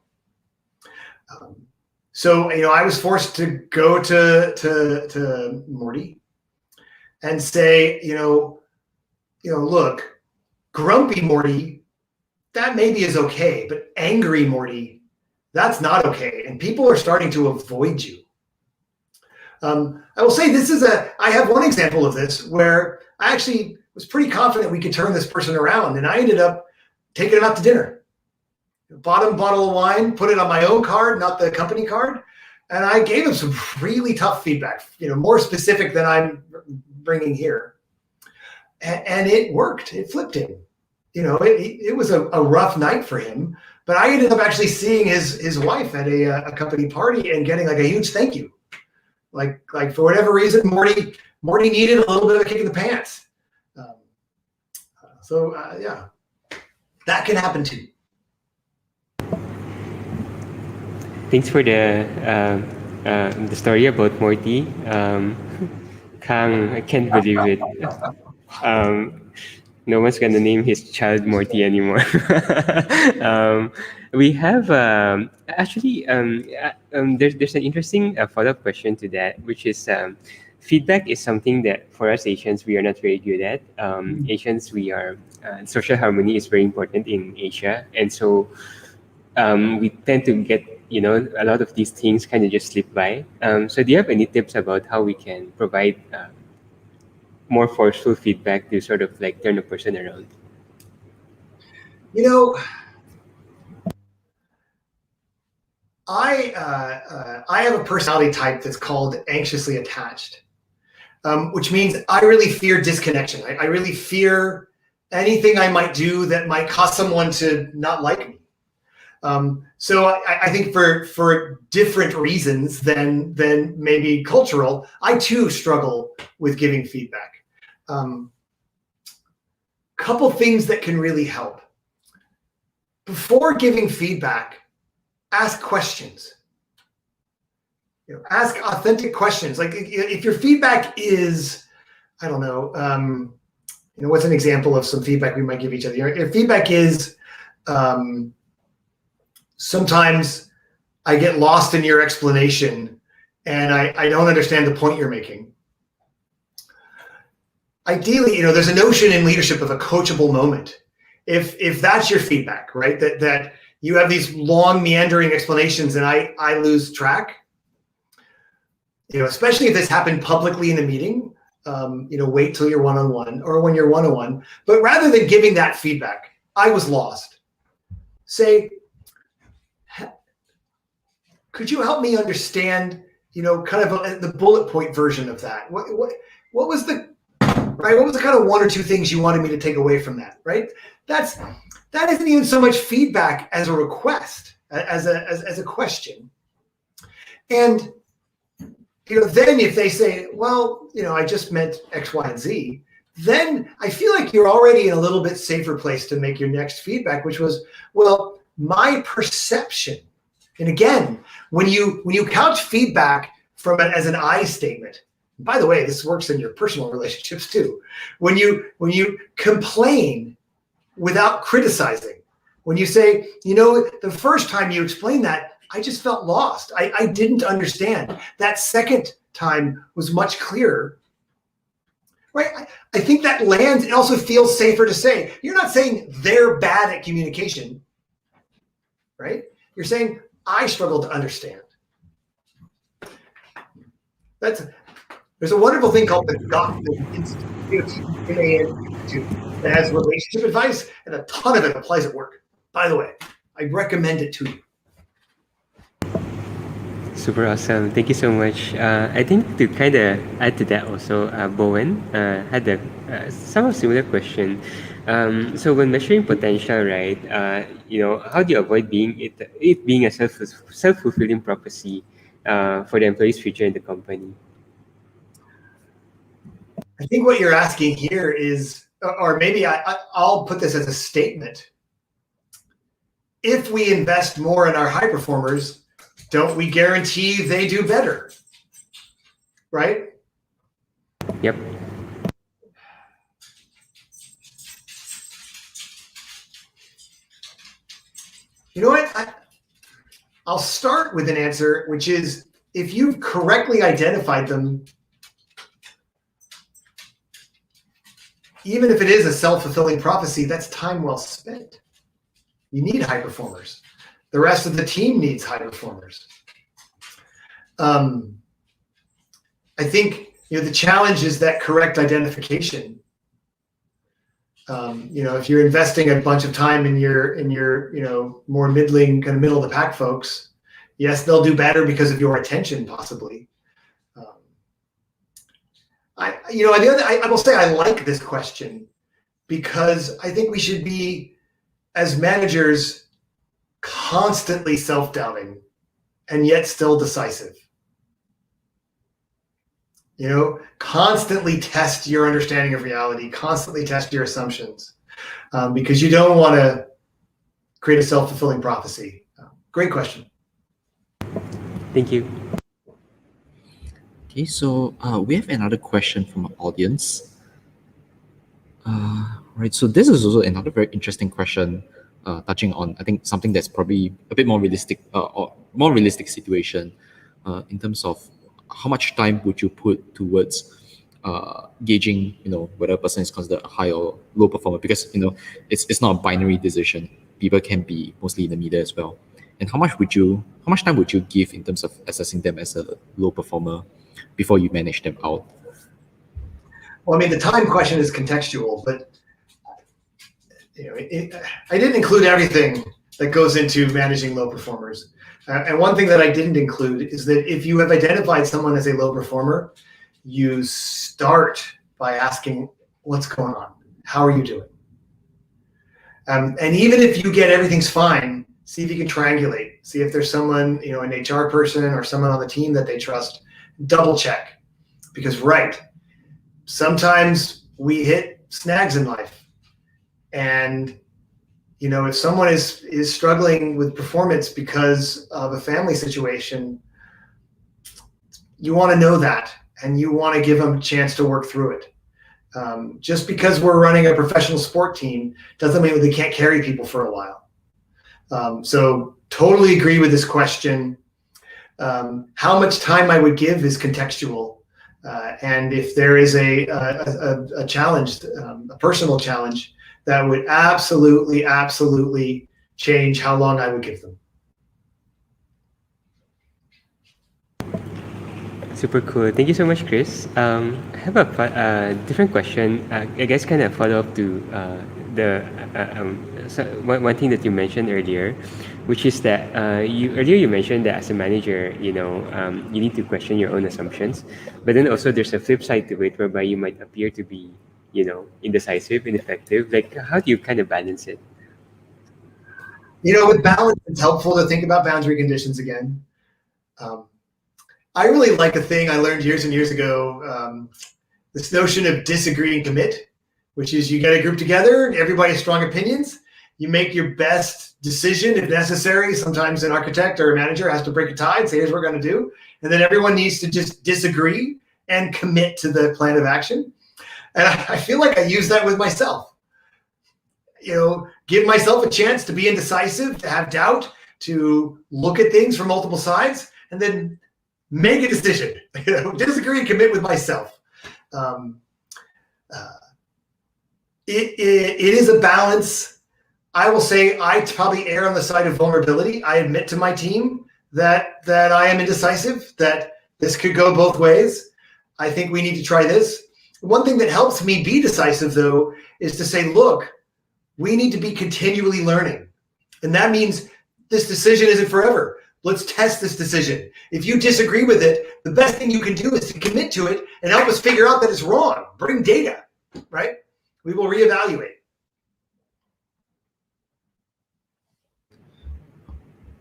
So I was forced to go to Morty and say, look, grumpy Morty, that maybe is okay, but angry Morty, that's not okay. And people are starting to avoid you. I will say I have one example of this where I actually was pretty confident we could turn this person around, and I ended up taking him out to dinner. Bought him a bottle of wine, put it on my own card, not the company card, and I gave him some really tough feedback, more specific than I'm bringing here. And it worked. It flipped him. It was a rough night for him, but I ended up actually seeing his wife at a company party and getting like a huge thank you. Like for whatever reason, Morty needed a little bit of a kick in the pants. Yeah, that can happen too. Thanks for the story about Morty. Kang, I can't believe it. No one's gonna name his child Morty anymore. We have there's an interesting follow-up question to that, which is feedback is something that for us Asians we are not very good at. Asians, we are social harmony is very important in Asia, and so we tend to get a lot of these things kind of just slip by. So do you have any tips about how we can provide more forceful feedback to sort of like turn a person around? I have a personality type that's called anxiously attached, which means I really fear disconnection. I really fear anything I might do that might cause someone to not like me. So I think for different reasons than maybe cultural, I too struggle with giving feedback. Couple things that can really help. Before giving feedback, ask questions. Ask authentic questions. Like if your feedback is, I don't know, what's an example of some feedback we might give each other? If feedback is, sometimes I get lost in your explanation and I don't understand the point you're making. Ideally, there's a notion in leadership of a coachable moment. If that's your feedback, right? That you have these long meandering explanations and I lose track, especially if this happened publicly in a meeting, wait till you're one-on-one or when you're one-on-one. But rather than giving that feedback, I was lost. Say, could you help me understand, kind of the bullet point version of that? What was the kind of one or two things you wanted me to take away from that, right? That isn't even so much feedback as a request, as a question. And then if they say, well, I just meant X, Y, and Z, then I feel like you're already in a little bit safer place to make your next feedback, which was, well, my perception. And again, when you couch feedback as an I statement, by the way, this works in your personal relationships too. When you complain without criticizing, when you say, the first time you explained that, I just felt lost. I didn't understand. That second time was much clearer. Right? I think that lands. It also feels safer to say. You're not saying they're bad at communication. right? You're saying, I struggle to understand. There's a wonderful thing called the Gottman Institute that has relationship advice, and a ton of it applies at work. By the way, I recommend it to you. Super awesome. Thank you so much. I think to kind of add to that also, Bowen had a somewhat similar question. So when measuring potential, right, how do you avoid it being a self-fulfilling prophecy for the employee's future in the company? I think what you're asking here is, or maybe I'll put this as a statement. If we invest more in our high performers, don't we guarantee they do better? Right? Yep. You know what? I'll start with an answer, which is, if you've correctly identified them, even if it is a self-fulfilling prophecy, that's time well spent. You need high performers. The rest of the team needs high performers. I think the challenge is that correct identification. If you're investing a bunch of time in your more middling, kind of middle of the pack folks, yes, they'll do better because of your attention, possibly. I will say I like this question, because I think we should be, as managers, constantly self-doubting and yet still decisive. Constantly test your understanding of reality, constantly test your assumptions, because you don't want to create a self-fulfilling prophecy. Great question. Thank you. Okay, so we have another question from our audience. Right, so this is also another very interesting question, touching on, I think, something that's probably a bit more realistic, or more realistic situation, in terms of how much time would you put towards gauging, whether a person is considered a high or low performer, because it's not a binary decision. People can be mostly in the middle as well. And how much time would you give in terms of assessing them as a low performer before you manage them out? Well, I mean, the time question is contextual, but I didn't include everything that goes into managing low performers. And one thing that I didn't include is that if you have identified someone as a low performer, you start by asking, what's going on? How are you doing? And even if you get everything's fine, see if you can triangulate. See if there's someone, an HR person or someone on the team that they trust. Double check. Because sometimes we hit snags in life. And if someone is struggling with performance because of a family situation, you want to know that, and you want to give them a chance to work through it. Just because we're running a professional sport team doesn't mean that they can't carry people for a while. So totally agree with this question. How much time I would give is contextual. And if there is a challenge, a personal challenge, that would absolutely change how long I would give them. Super cool. Thank you so much, Chris. I have a different question. I guess kind of follow up to one thing that you mentioned earlier, which is that you mentioned that as a manager, you need to question your own assumptions, but then also there's a flip side to it whereby you might appear to be, indecisive, ineffective. Like, how do you kind of balance it? With balance, it's helpful to think about boundary conditions again. I really like a thing I learned years and years ago, this notion of disagree and commit, which is you get a group together, everybody has strong opinions, you make your best decision if necessary. Sometimes an architect or a manager has to break a tie and say, here's what we're going to do. And then everyone needs to just disagree and commit to the plan of action. And I feel like I use that with myself. Give myself a chance to be indecisive, to have doubt, to look at things from multiple sides, and then make a decision. Disagree and commit with myself. It is a balance. I will say I probably err on the side of vulnerability. I admit to my team that I am indecisive, that this could go both ways. I think we need to try this. One thing that helps me be decisive, though, is to say, look, we need to be continually learning. And that means this decision isn't forever. Let's test this decision. If you disagree with it, the best thing you can do is to commit to it and help us figure out that it's wrong. Bring data, right? We will reevaluate.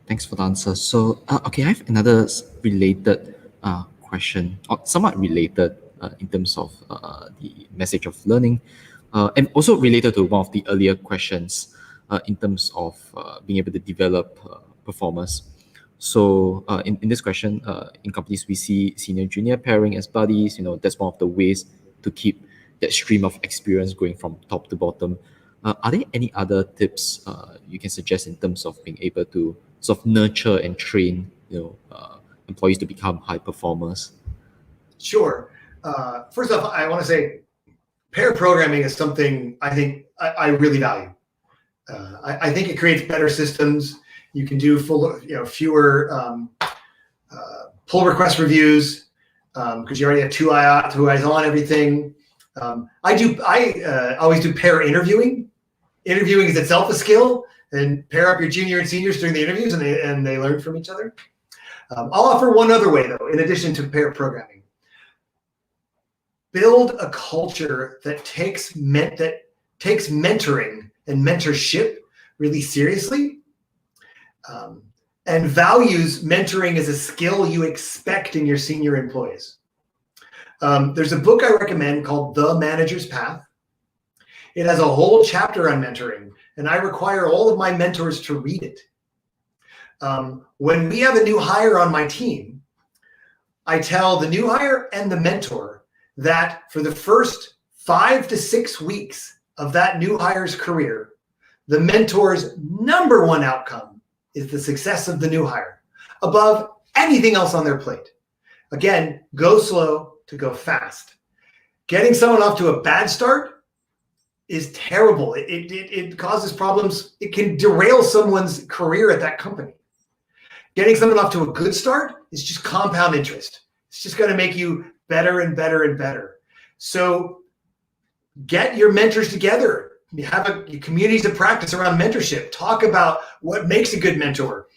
Thanks for the answer. So, okay, I have another related question, or somewhat related in terms of the message of learning, and also related to one of the earlier questions in terms of being able to develop performers. So, in this question, in companies, we see senior junior pairing as buddies. That's one of the ways to keep that stream of experience going from top to bottom. Are there any other tips you can suggest in terms of being able to sort of nurture and train employees to become high performers? Sure. First off, I want to say pair programming is something I think I really value. I think it creates better systems. You can do fewer pull request reviews because you already have two eyes on everything. I always do pair interviewing. Interviewing is itself a skill, and pair up your junior and seniors during the interviews, and they learn from each other. I'll offer one other way, though, in addition to pair programming. Build a culture that takes mentoring and mentorship really seriously, and values mentoring as a skill you expect in your senior employees. There's a book I recommend called The Manager's Path. It has a whole chapter on mentoring, and I require all of my mentors to read it. When we have a new hire on my team, I tell the new hire and the mentor that for the first 5 to 6 weeks of that new hire's career, the mentor's number one outcome is the success of the new hire, above anything else on their plate. Again, go slow to go fast. Getting someone off to a bad start is terrible. It causes problems. It can derail someone's career at that company. Getting someone off to a good start is just compound interest. It's just going to make you better and better and better. So get your mentors together. You have communities of practice around mentorship. Talk about what makes a good mentor.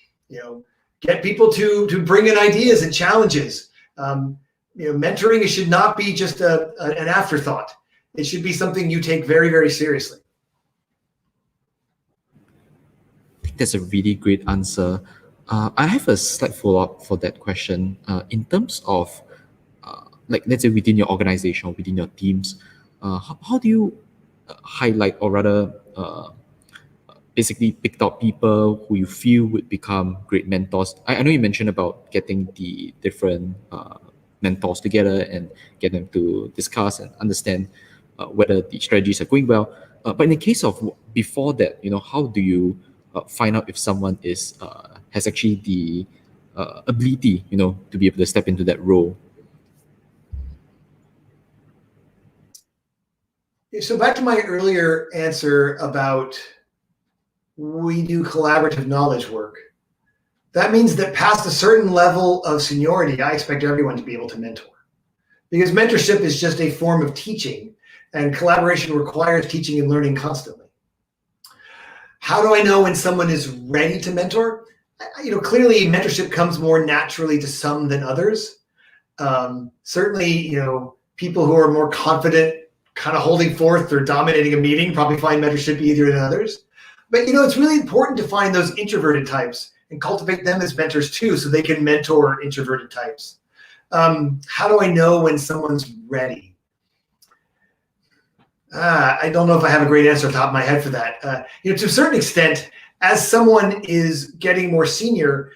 Get people to bring in ideas and challenges. Mentoring should not be just an afterthought. It should be something you take very, very seriously. I think that's a really great answer. I have a slight follow-up for that question. In terms of, let's say within your organization, within your teams, how do you highlight, or rather basically pick out people who you feel would become great mentors? I know you mentioned about getting the different mentors together and get them to discuss and understand whether the strategies are going well. But in the case of before that, how do you find out if someone has actually the ability, to be able to step into that role? So back to my earlier answer about we do collaborative knowledge work. That means that past a certain level of seniority, I expect everyone to be able to mentor. Because mentorship is just a form of teaching, and collaboration requires teaching and learning constantly. How do I know when someone is ready to mentor? Clearly mentorship comes more naturally to some than others. Certainly, people who are more confident, kind of holding forth or dominating a meeting probably find mentorship easier than others. But it's really important to find those introverted types and cultivate them as mentors too, so they can mentor introverted types. How do I know when someone's ready? I don't know if I have a great answer off the top of my head for that. To a certain extent, as someone is getting more senior,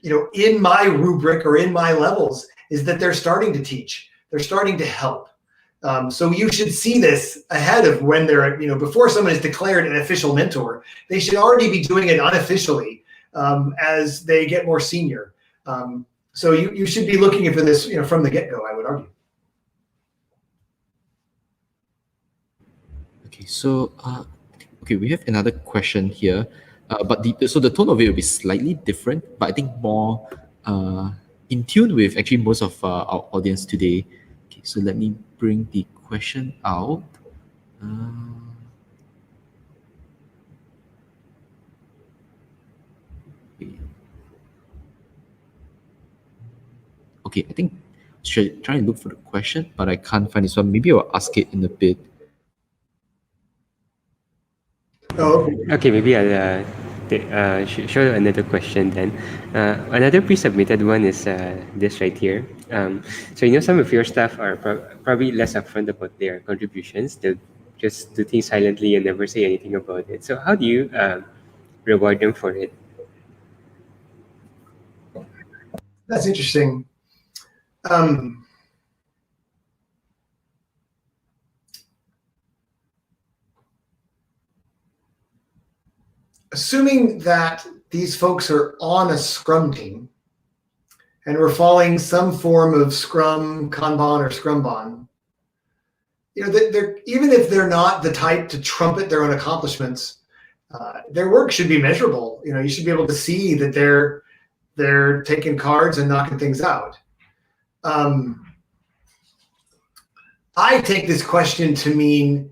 in my rubric or in my levels, is that they're starting to teach. They're starting to help. So you should see this ahead of when they're, before someone is declared an official mentor, they should already be doing it unofficially as they get more senior. So you should be looking for this, from the get-go, I would argue. Okay, so okay, we have another question here, but so the tone of it will be slightly different, but I think more in tune with actually most of our audience today. Okay, so let me bring the question out. Okay, I think should try and look for the question, but I can't find this one. Maybe I'll ask it in a bit. Oh, Okay, maybe I'll show another question then. Another pre-submitted one is this right here. So some of your staff are probably less upfront about their contributions. They'll just do things silently and never say anything about it. So how do you reward them for it? that's interesting. Assuming that these folks are on a Scrum team and we're following some form of Scrum, Kanban, or Scrumban, they're, even if they're not the type to trumpet their own accomplishments, their work should be measurable. You should be able to see that they're taking cards and knocking things out. I take this question to mean,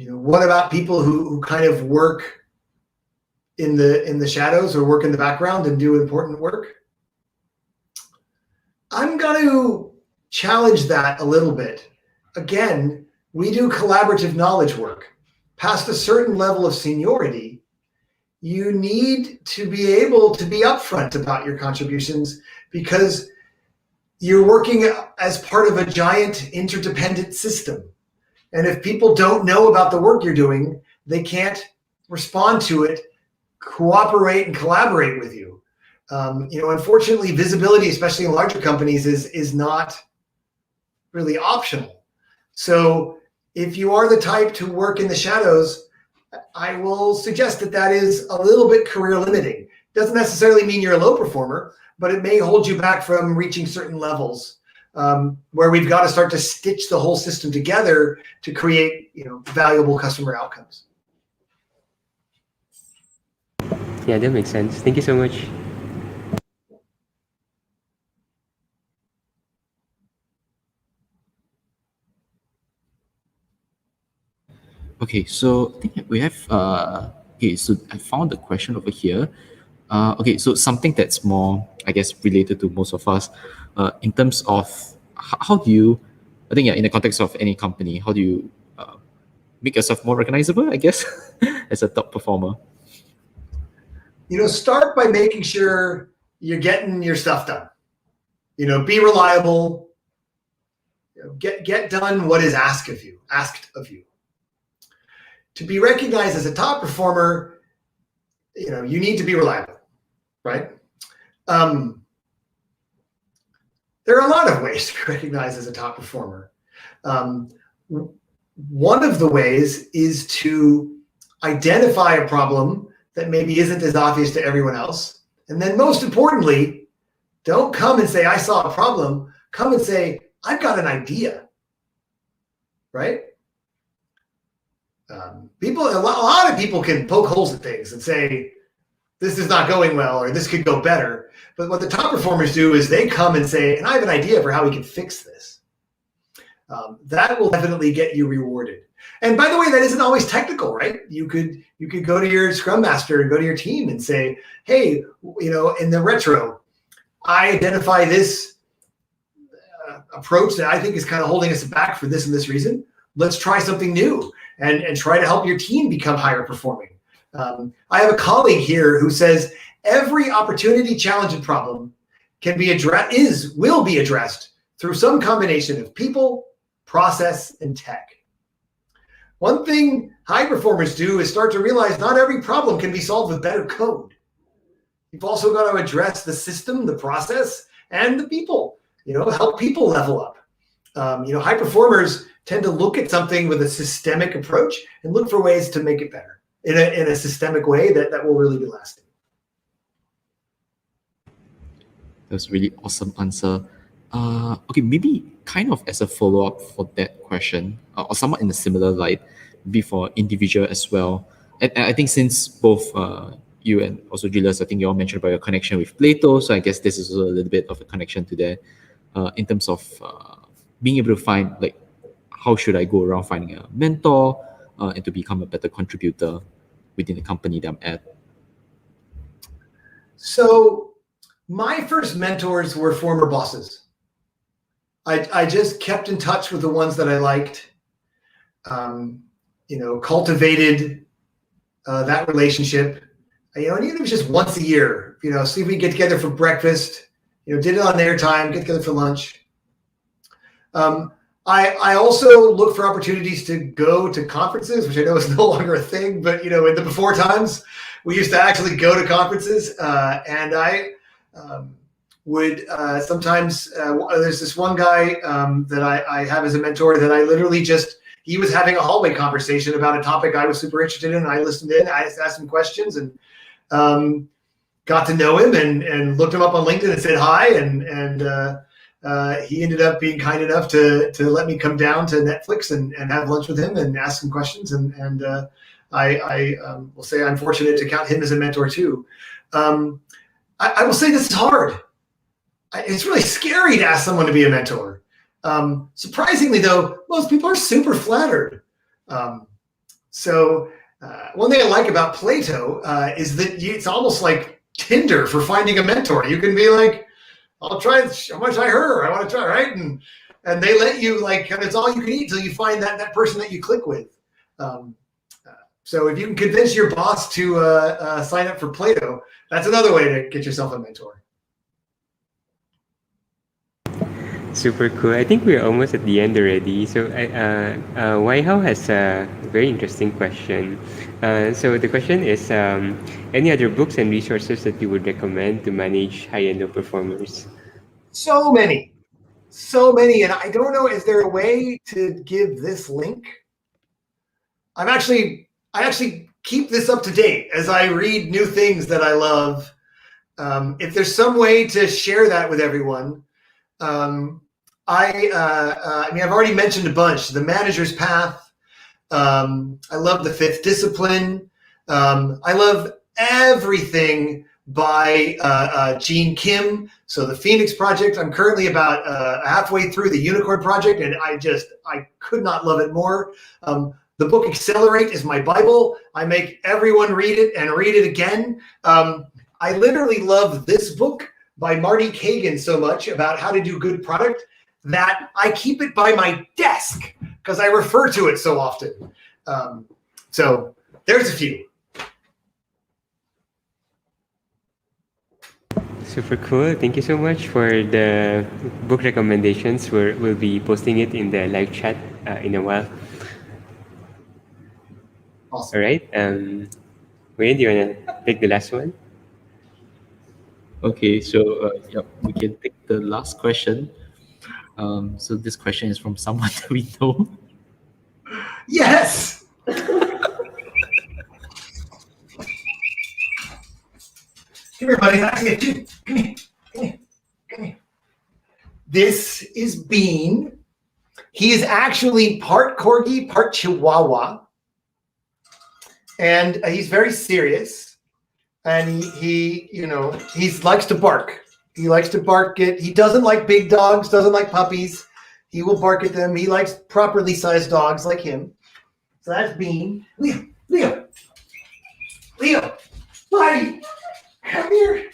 what about people who kind of work in the shadows or work in the background and do important work? I'm going to challenge that a little bit. Again, we do collaborative knowledge work. Past a certain level of seniority, you need to be able to be upfront about your contributions because you're working as part of a giant interdependent system. And if people don't know about the work you're doing, they can't respond to it, cooperate, and collaborate with you. Unfortunately, visibility, especially in larger companies, is not really optional. So if you are the type to work in the shadows, I will suggest that is a little bit career limiting. Doesn't necessarily mean you're a low performer, but it may hold you back from reaching certain levels where we've got to start to stitch the whole system together to create valuable customer outcomes. Yeah, that makes sense. Thank you so much. Okay, so I think we have okay, so I found the question over here. Okay, so something that's more, I guess, related to most of us, in terms of how do you, I think, yeah, in the context of any company, how do you make yourself more recognizable, I guess, as a top performer? Start by making sure you're getting your stuff done. Be reliable. Get done what is asked of you. To be recognized as a top performer, you need to be reliable, right? There are a lot of ways to be recognized as a top performer. One of the ways is to identify a problem that maybe isn't as obvious to everyone else. And then most importantly, don't come and say, I saw a problem. Come and say, I've got an idea, right? A lot of people can poke holes at things and say, this is not going well, or this could go better. But what the top performers do is they come and say, and I have an idea for how we can fix this. That will definitely get you rewarded. And by the way, that isn't always technical, right? You could go to your Scrum Master and go to your team and say, hey, in the retro, I identify this approach that I think is kind of holding us back for this and this reason. Let's try something new and try to help your team become higher performing. I have a colleague here who says every opportunity, challenge, and problem will be addressed through some combination of people, process, and tech. One thing high performers do is start to realize not every problem can be solved with better code. You've also got to address the system, the process, and the people. Help people level up. High performers tend to look at something with a systemic approach and look for ways to make it better in a systemic way that will really be lasting. That's a really awesome answer. Okay, maybe kind of as a follow-up for that question, or somewhat in a similar light, be for individual as well. And I think since both you and also Julius, I think you all mentioned about your connection with Plato, so I guess this is also a little bit of a connection to that in terms of being able to find like how should I go around finding a mentor and to become a better contributor within the company that I'm at. So my first mentors were former bosses. I just kept in touch with the ones that I liked, cultivated that relationship. And even if it was just once a year, see if we get together for breakfast, did it on their time, get together for lunch. I also look for opportunities to go to conferences, which I know is no longer a thing, but in the before times, we used to actually go to conferences, and I would sometimes, there's this one guy that I have as a mentor that I literally he was having a hallway conversation about a topic I was super interested in, and I listened in, I asked him questions, and got to know him and looked him up on LinkedIn and said hi, and he ended up being kind enough to let me come down to Netflix and have lunch with him and ask him questions. And I will say I'm fortunate to count him as a mentor too. I will say this is hard. It's really scary to ask someone to be a mentor. Surprisingly though, most people are super flattered. So one thing I like about Plato is that it's almost like Tinder for finding a mentor. You can be like, I'll try how much I heard. I want to try, right? And they let you and it's all you can eat till you find that person that you click with. So if you can convince your boss to sign up for Plato, that's another way to get yourself a mentor. Super cool. I think we're almost at the end already. So Waihao has a very interesting question. So the question is, any other books and resources that you would recommend to manage high and low performers? So many. And I don't know, is there a way to give this link? I actually keep this up to date as I read new things that I love. If there's some way to share that with everyone, I've already mentioned a bunch. The Manager's Path. I love The Fifth Discipline. I love everything by Gene Kim. So the Phoenix Project. I'm currently about halfway through the Unicorn Project, and I could not love it more. The book Accelerate is my Bible. I make everyone read it and read it again. I literally love this book by Marty Kagan so much about how to do good product that I keep it by my desk because I refer to it so often. So there's a few. Super cool. Thank you so much for the book recommendations. We'll be posting it in the live chat in a while. Awesome. All right. Wayne, do you want to take the last one? Okay, so we can take the last question. So this question is from someone that we know. Yes. Come here, buddy. Come here. This is Bean. He is actually part Corgi, part Chihuahua. And he's very serious. And he likes to bark. He likes to bark at, he doesn't like big dogs, doesn't like puppies. He will bark at them. He likes properly sized dogs like him. So that's Bean. Leo, buddy, come here.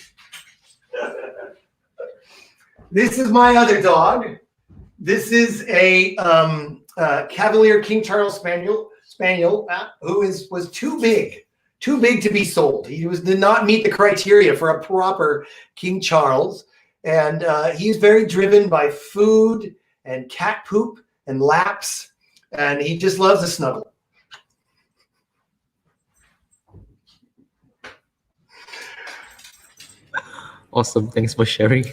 This is my other dog. This is a Cavalier King Charles Spaniel who was too big to be sold. He did not meet the criteria for a proper King Charles. And he's very driven by food and cat poop and laps. And he just loves a snuggle. Awesome. Thanks for sharing.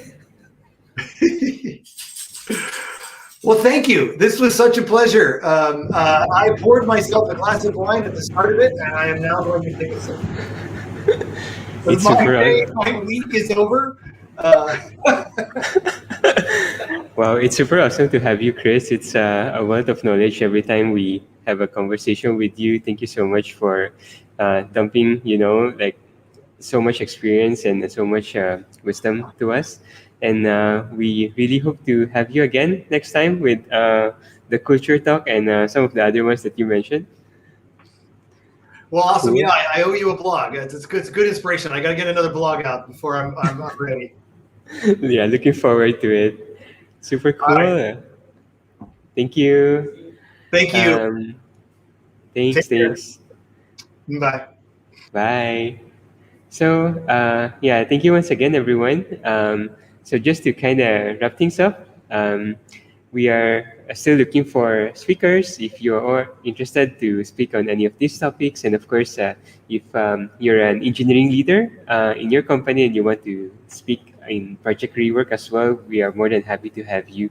Well, thank you. This was such a pleasure. I poured myself a glass of wine at the start of it, and I am now going to take a sip. It's super my week is over. Wow, it's super awesome to have you, Chris. It's a wealth of knowledge every time we have a conversation with you. Thank you so much for dumping, like so much experience and so much wisdom to us. And we really hope to have you again next time with the culture talk and some of the other ones that you mentioned. Well, awesome. Cool. Yeah, I owe you a blog. It's good. It's good inspiration. I got to get another blog out before I'm ready. Yeah, looking forward to it. Super All cool. right. Thank you. Thank you. Thanks, Take care. thanks. Bye. Bye. So, yeah, thank you once again, everyone. So, just to kind of wrap things up, we are still looking for speakers if you are interested to speak on any of these topics. And of course, if you're an engineering leader in your company and you want to speak in project rework as well, we are more than happy to have you.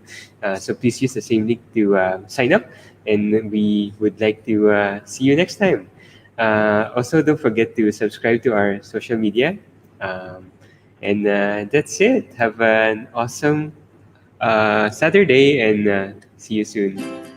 So, please use the same link to sign up, and we would like to see you next time. Also, don't forget to subscribe to our social media. And that's it. Have an awesome Saturday and see you soon.